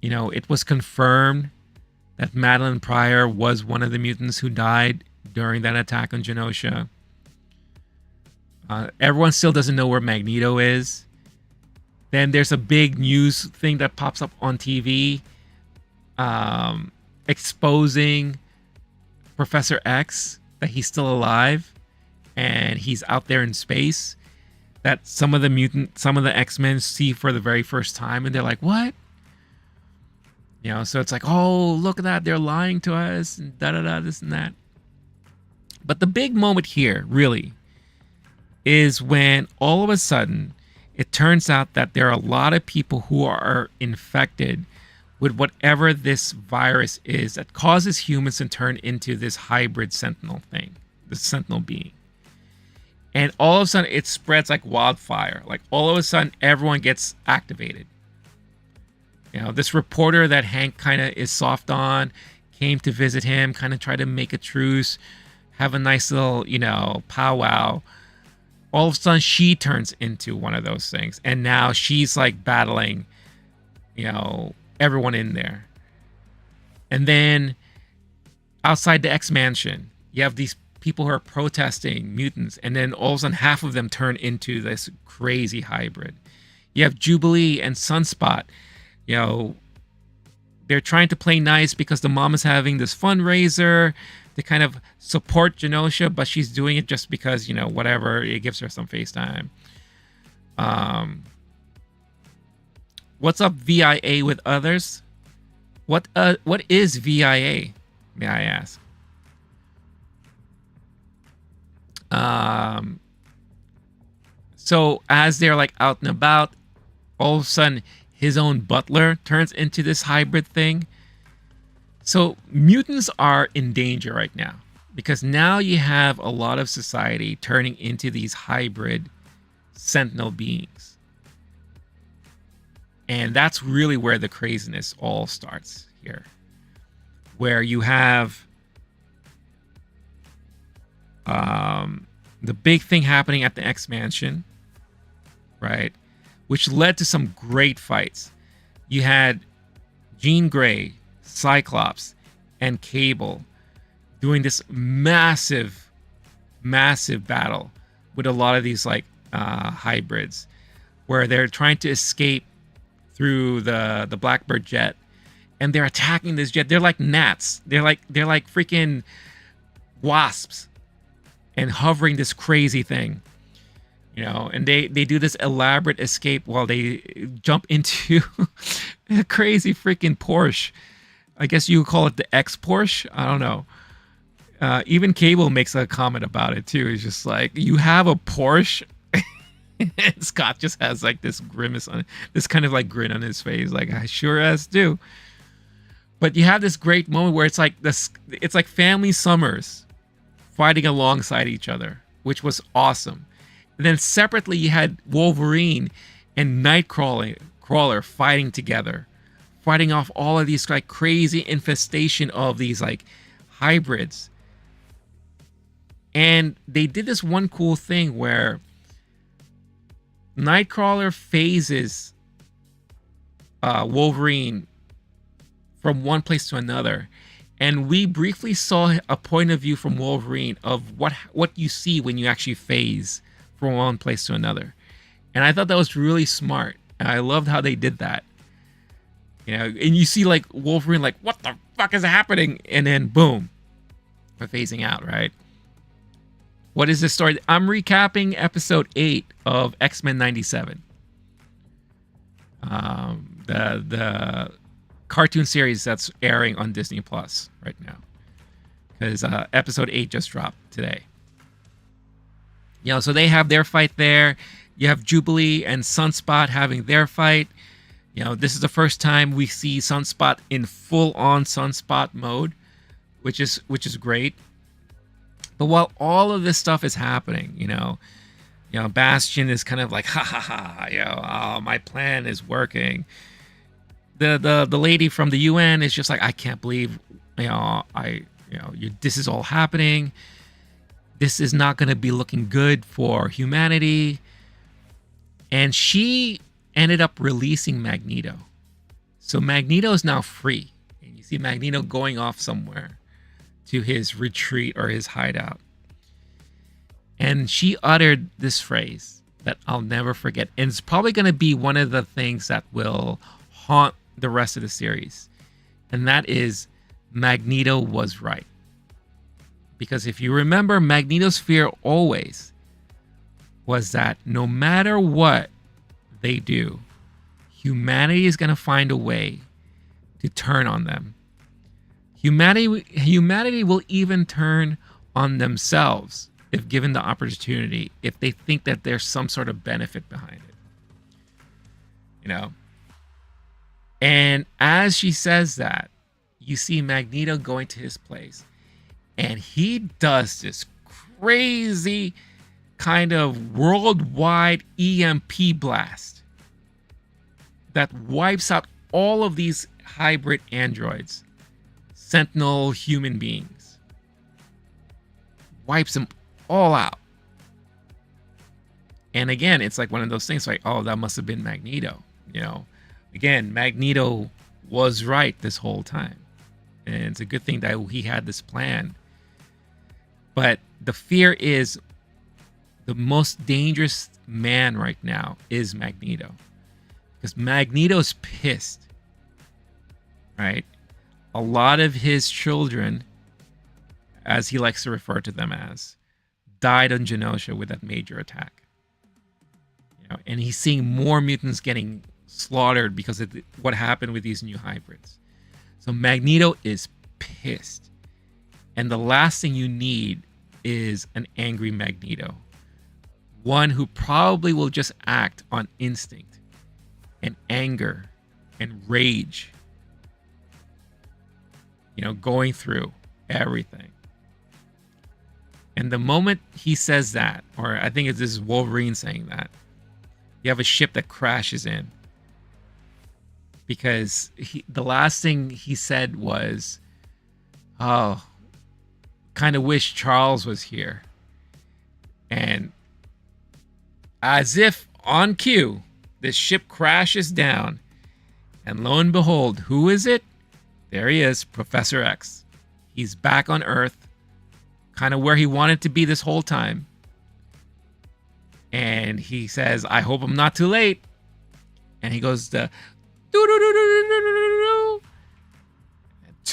It was confirmed that Madeline Pryor was one of the mutants who died during that attack on Genosha. Everyone still doesn't know where Magneto is. Then there's a big news thing that pops up on TV exposing Professor X, that he's still alive. and he's out there in space, that some of the X-Men see for the very first time, and they're like, what? So it's like, oh, look at that, they're lying to us, and da-da-da, this and that. But the big moment here, really, is when all of a sudden, it turns out that there are a lot of people who are infected with whatever this virus is that causes humans to turn into this hybrid sentinel thing, the sentinel being. And all of a sudden, it spreads like wildfire. Like, all of a sudden, everyone gets activated. This reporter that Hank kind of is soft on came to visit him, kind of try to make a truce, have a nice little, powwow. All of a sudden, she turns into one of those things. And now she's like battling, everyone in there. And then outside the X Mansion, you have these people who are protesting mutants. And then all of a sudden, half of them turn into this crazy hybrid. You have Jubilee and Sunspot. They're trying to play nice because the mom is having this fundraiser to kind of support Genosha, but she's doing it just because, whatever, it gives her some face time. What's up, VIA with others? What is VIA, may I ask? So as they're like out and about, all of a sudden his own butler turns into this hybrid thing. So mutants are in danger right now because now you have a lot of society turning into these hybrid sentinel beings. And that's really where the craziness all starts here. Where you have the big thing happening at the X Mansion, right? Which led to some great fights. You had Jean Grey, Cyclops, and Cable doing this massive battle with a lot of these hybrids, where they're trying to escape through the Blackbird jet, and they're attacking this jet. They're like gnats. They're like freaking wasps, and hovering this crazy thing. And they do this elaborate escape while they jump into a crazy freaking Porsche. I guess you would call it the X Porsche. I don't know. Even Cable makes a comment about it too. He's just like, you have a Porsche? And Scott just has like this grimace on it, this kind of like grin on his face. Like, I sure as do. But you have this great moment where it's like family summers fighting alongside each other, which was awesome. And then separately, you had Wolverine and Nightcrawler fighting together, fighting off all of these like crazy infestation of these like hybrids. And they did this one cool thing where Nightcrawler phases Wolverine from one place to another. And we briefly saw a point of view from Wolverine of what you see when you actually phase from one place to another. And I thought that was really smart. And I loved how they did that. And you see like Wolverine like, what the fuck is happening? And then boom, we're phasing out, right? What is this story? I'm recapping episode 8 of X-Men 97. The cartoon series that's airing on Disney Plus right now. Because episode 8 just dropped today. So they have their fight there. You have Jubilee and Sunspot having their fight. This is the first time we see Sunspot in full-on Sunspot mode, which is great. But while all of this stuff is happening, Bastion is kind of like, ha ha ha, my plan is working. The lady from the UN is just like, I can't believe, this is all happening. This is not going to be looking good for humanity. And she ended up releasing Magneto. So Magneto is now free. And you see Magneto going off somewhere to his retreat or his hideout. And she uttered this phrase that I'll never forget. And it's probably going to be one of the things that will haunt the rest of the series. And that is, Magneto was right. Because if you remember, Magneto's fear always was that no matter what they do, humanity is going to find a way to turn on them. Humanity will even turn on themselves if given the opportunity, if they think that there's some sort of benefit behind it. You know? And as she says that, you see Magneto going to his place, and he does this crazy kind of worldwide EMP blast that wipes out all of these hybrid androids, sentinel human beings. Wipes them all out. And again, it's like one of those things like, oh, that must have been Magneto. You know, again, Magneto was right this whole time. And it's a good thing that he had this plan. But the fear is the most dangerous man right now is Magneto. Because Magneto's pissed. Right? A lot of his children, as he likes to refer to them as, died on Genosha with that major attack. You know, and he's seeing more mutants getting slaughtered because of what happened with these new hybrids. So Magneto is pissed. And the last thing you need is an angry Magneto. One who probably will just act on instinct and anger and rage. You know, going through everything. And the moment he says that, or I think this is Wolverine saying that, you have a ship that crashes in. Because the last thing he said was, oh, kind of wish Charles was here. And as if on cue, this ship crashes down. And lo and behold, who is it? There he is, Professor X. He's back on Earth, kind of where he wanted to be this whole time. And he says, I hope I'm not too late. And he goes to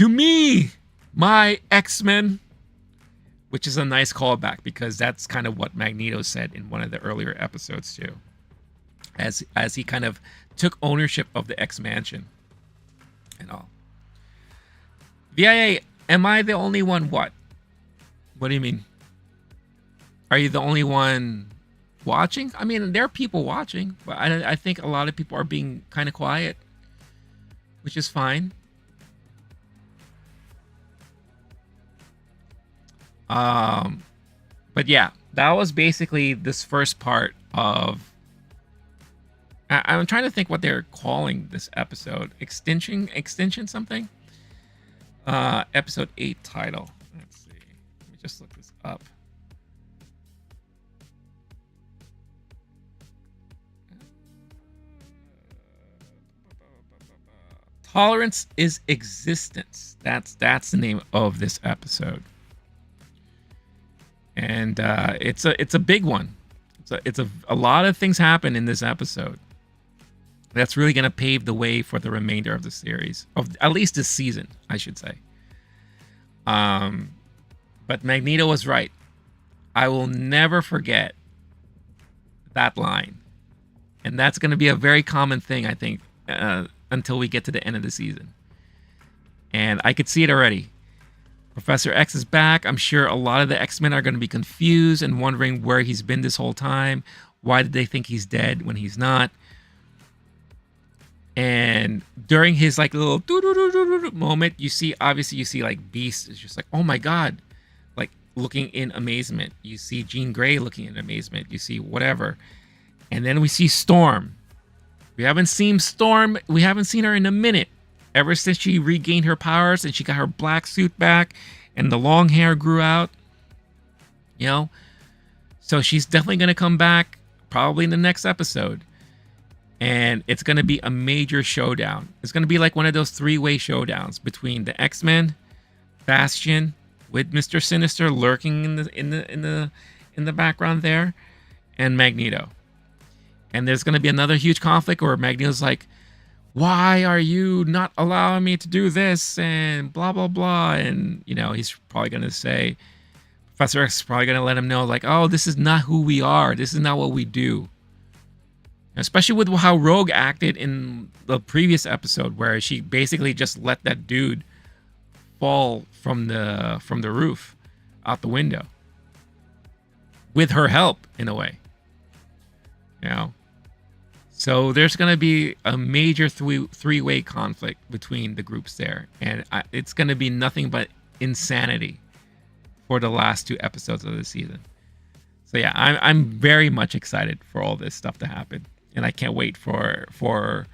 me, my X-Men, which is a nice callback because that's kind of what Magneto said in one of the earlier episodes too, as he kind of took ownership of the X-Mansion and all. VIA, am I the only one? What do you mean? Are you the only one watching? I mean, there are people watching, but I think a lot of people are being kind of quiet, which is fine. But yeah, that was basically this first part of. I'm trying to think what they're calling this episode. Extension something. Episode 8 title. Let's see. Let me just look this up. Tolerance is existence. That's the name of this episode. And it's a big one. It's a lot of things happen in this episode. That's really going to pave the way for the remainder of the series, of at least this season, I should say. But Magneto was right. I will never forget that line. And that's going to be a very common thing, I think, until we get to the end of the season. And I could see it already. Professor X is back. I'm sure a lot of the X-Men are going to be confused and wondering where he's been this whole time. Why did they think he's dead when he's not? And during his like little moment, you see like Beast is just like, oh my God, like looking in amazement. You see Jean Grey looking in amazement. You see whatever. And then we see Storm. We haven't seen Storm. We haven't seen her in a minute. Ever since she regained her powers and she got her black suit back and the long hair grew out. You know? So she's definitely going to come back probably in the next episode. And it's going to be a major showdown. It's going to be like one of those three-way showdowns between the X-Men, Bastion, with Mr. Sinister lurking in the background there, and Magneto. And there's going to be another huge conflict where Magneto's like, why are you not allowing me to do this? And blah, blah, blah. And, you know, he's probably going to say, Professor X is probably going to let him know, like, oh, this is not who we are. This is not what we do. Especially with how Rogue acted in the previous episode, where she basically just let that dude fall from the roof out the window with her help, in a way. You know? So there's going to be a major three-way conflict between the groups there. And it's going to be nothing but insanity for the last 2 episodes of the season. So yeah, I'm very much excited for all this stuff to happen. And I can't wait I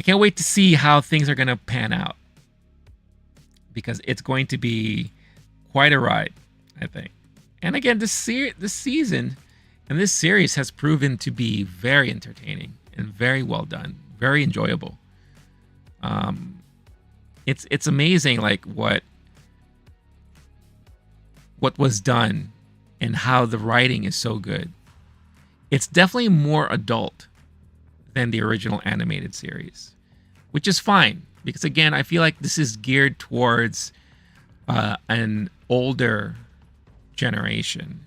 can't wait to see how things are going to pan out. Because it's going to be quite a ride, I think. And again, this season and this series has proven to be very entertaining and very well done, very enjoyable. It's amazing, like what was done and how the writing is so good. It's definitely more adult than the original animated series, which is fine because again, I feel like this is geared towards an older generation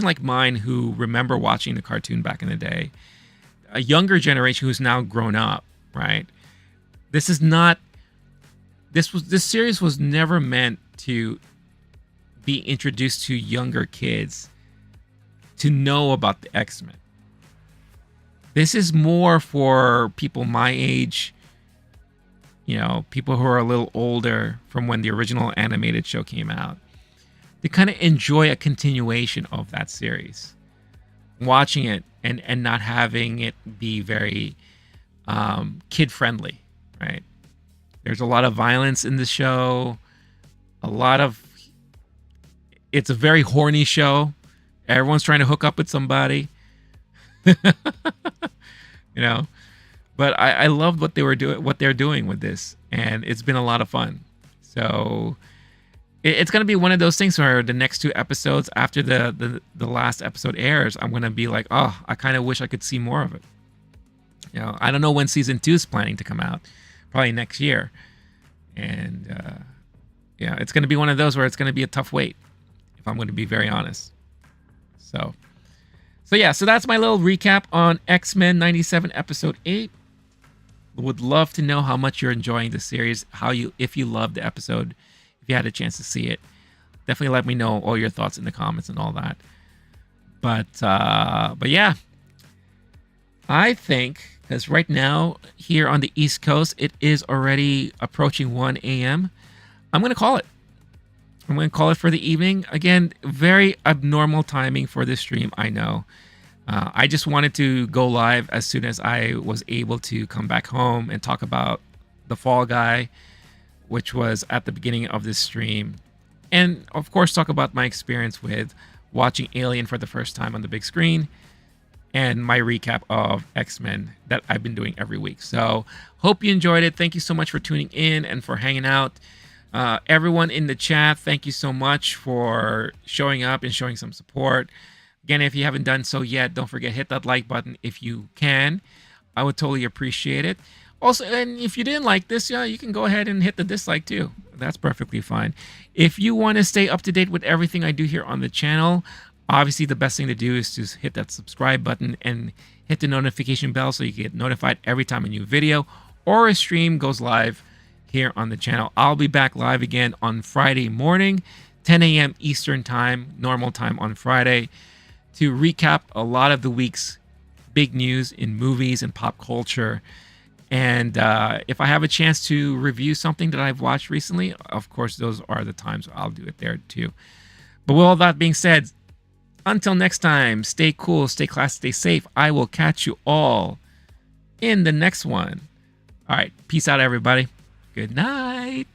like mine who remember watching the cartoon back in the day, a younger generation who's now grown up, right? This series was never meant to be introduced to younger kids to know about the X-Men. This is more for people my age, you know, people who are a little older from when the original animated show came out, to kind of enjoy a continuation of that series, watching it and not having it be very kid friendly, right? There's a lot of violence in the show, it's a very horny show. Everyone's trying to hook up with somebody, you know. But I loved what they're doing with this, and it's been a lot of fun. So it's going to be one of those things where the next 2 episodes after the last episode airs, I'm going to be like, oh, I kind of wish I could see more of it. You know, I don't know when season 2 is planning to come out, probably next year, and yeah, it's going to be one of those where it's going to be a tough wait, if I'm going to be very honest. So yeah, so that's my little recap on X-Men 97 episode 8. Would love to know how much you're enjoying the series, if you loved the episode, if you had a chance to see it. Definitely let me know all your thoughts in the comments and all that. But yeah, I think, because right now here on the East Coast, it is already approaching 1 a.m. I'm going to call it. I'm going to call it for the evening. Again, very abnormal timing for this stream, I know. I just wanted to go live as soon as I was able to come back home and talk about The Fall Guy, which was at the beginning of this stream. And, of course, talk about my experience with watching Alien for the first time on the big screen and my recap of X-Men that I've been doing every week. So, hope you enjoyed it. Thank you so much for tuning in and for hanging out. Everyone in the chat, thank you so much for showing up and showing some support. Again, if you haven't done so yet, don't forget, hit that like button if you can. I would totally appreciate it. Also, and if you didn't like this, yeah, you can go ahead and hit the dislike too. That's perfectly fine. If you want to stay up to date with everything I do here on the channel, obviously the best thing to do is to hit that subscribe button and hit the notification bell so you get notified every time a new video or a stream goes live here on the channel. I'll be back live again on Friday morning, 10 a.m. Eastern time, normal time on Friday, to recap a lot of the week's big news in movies and pop culture. And if I have a chance to review something that I've watched recently, of course, those are the times I'll do it there too. But with all that being said, until next time, stay cool, stay classy, stay safe. I will catch you all in the next one. All right, peace out, everybody. Good night.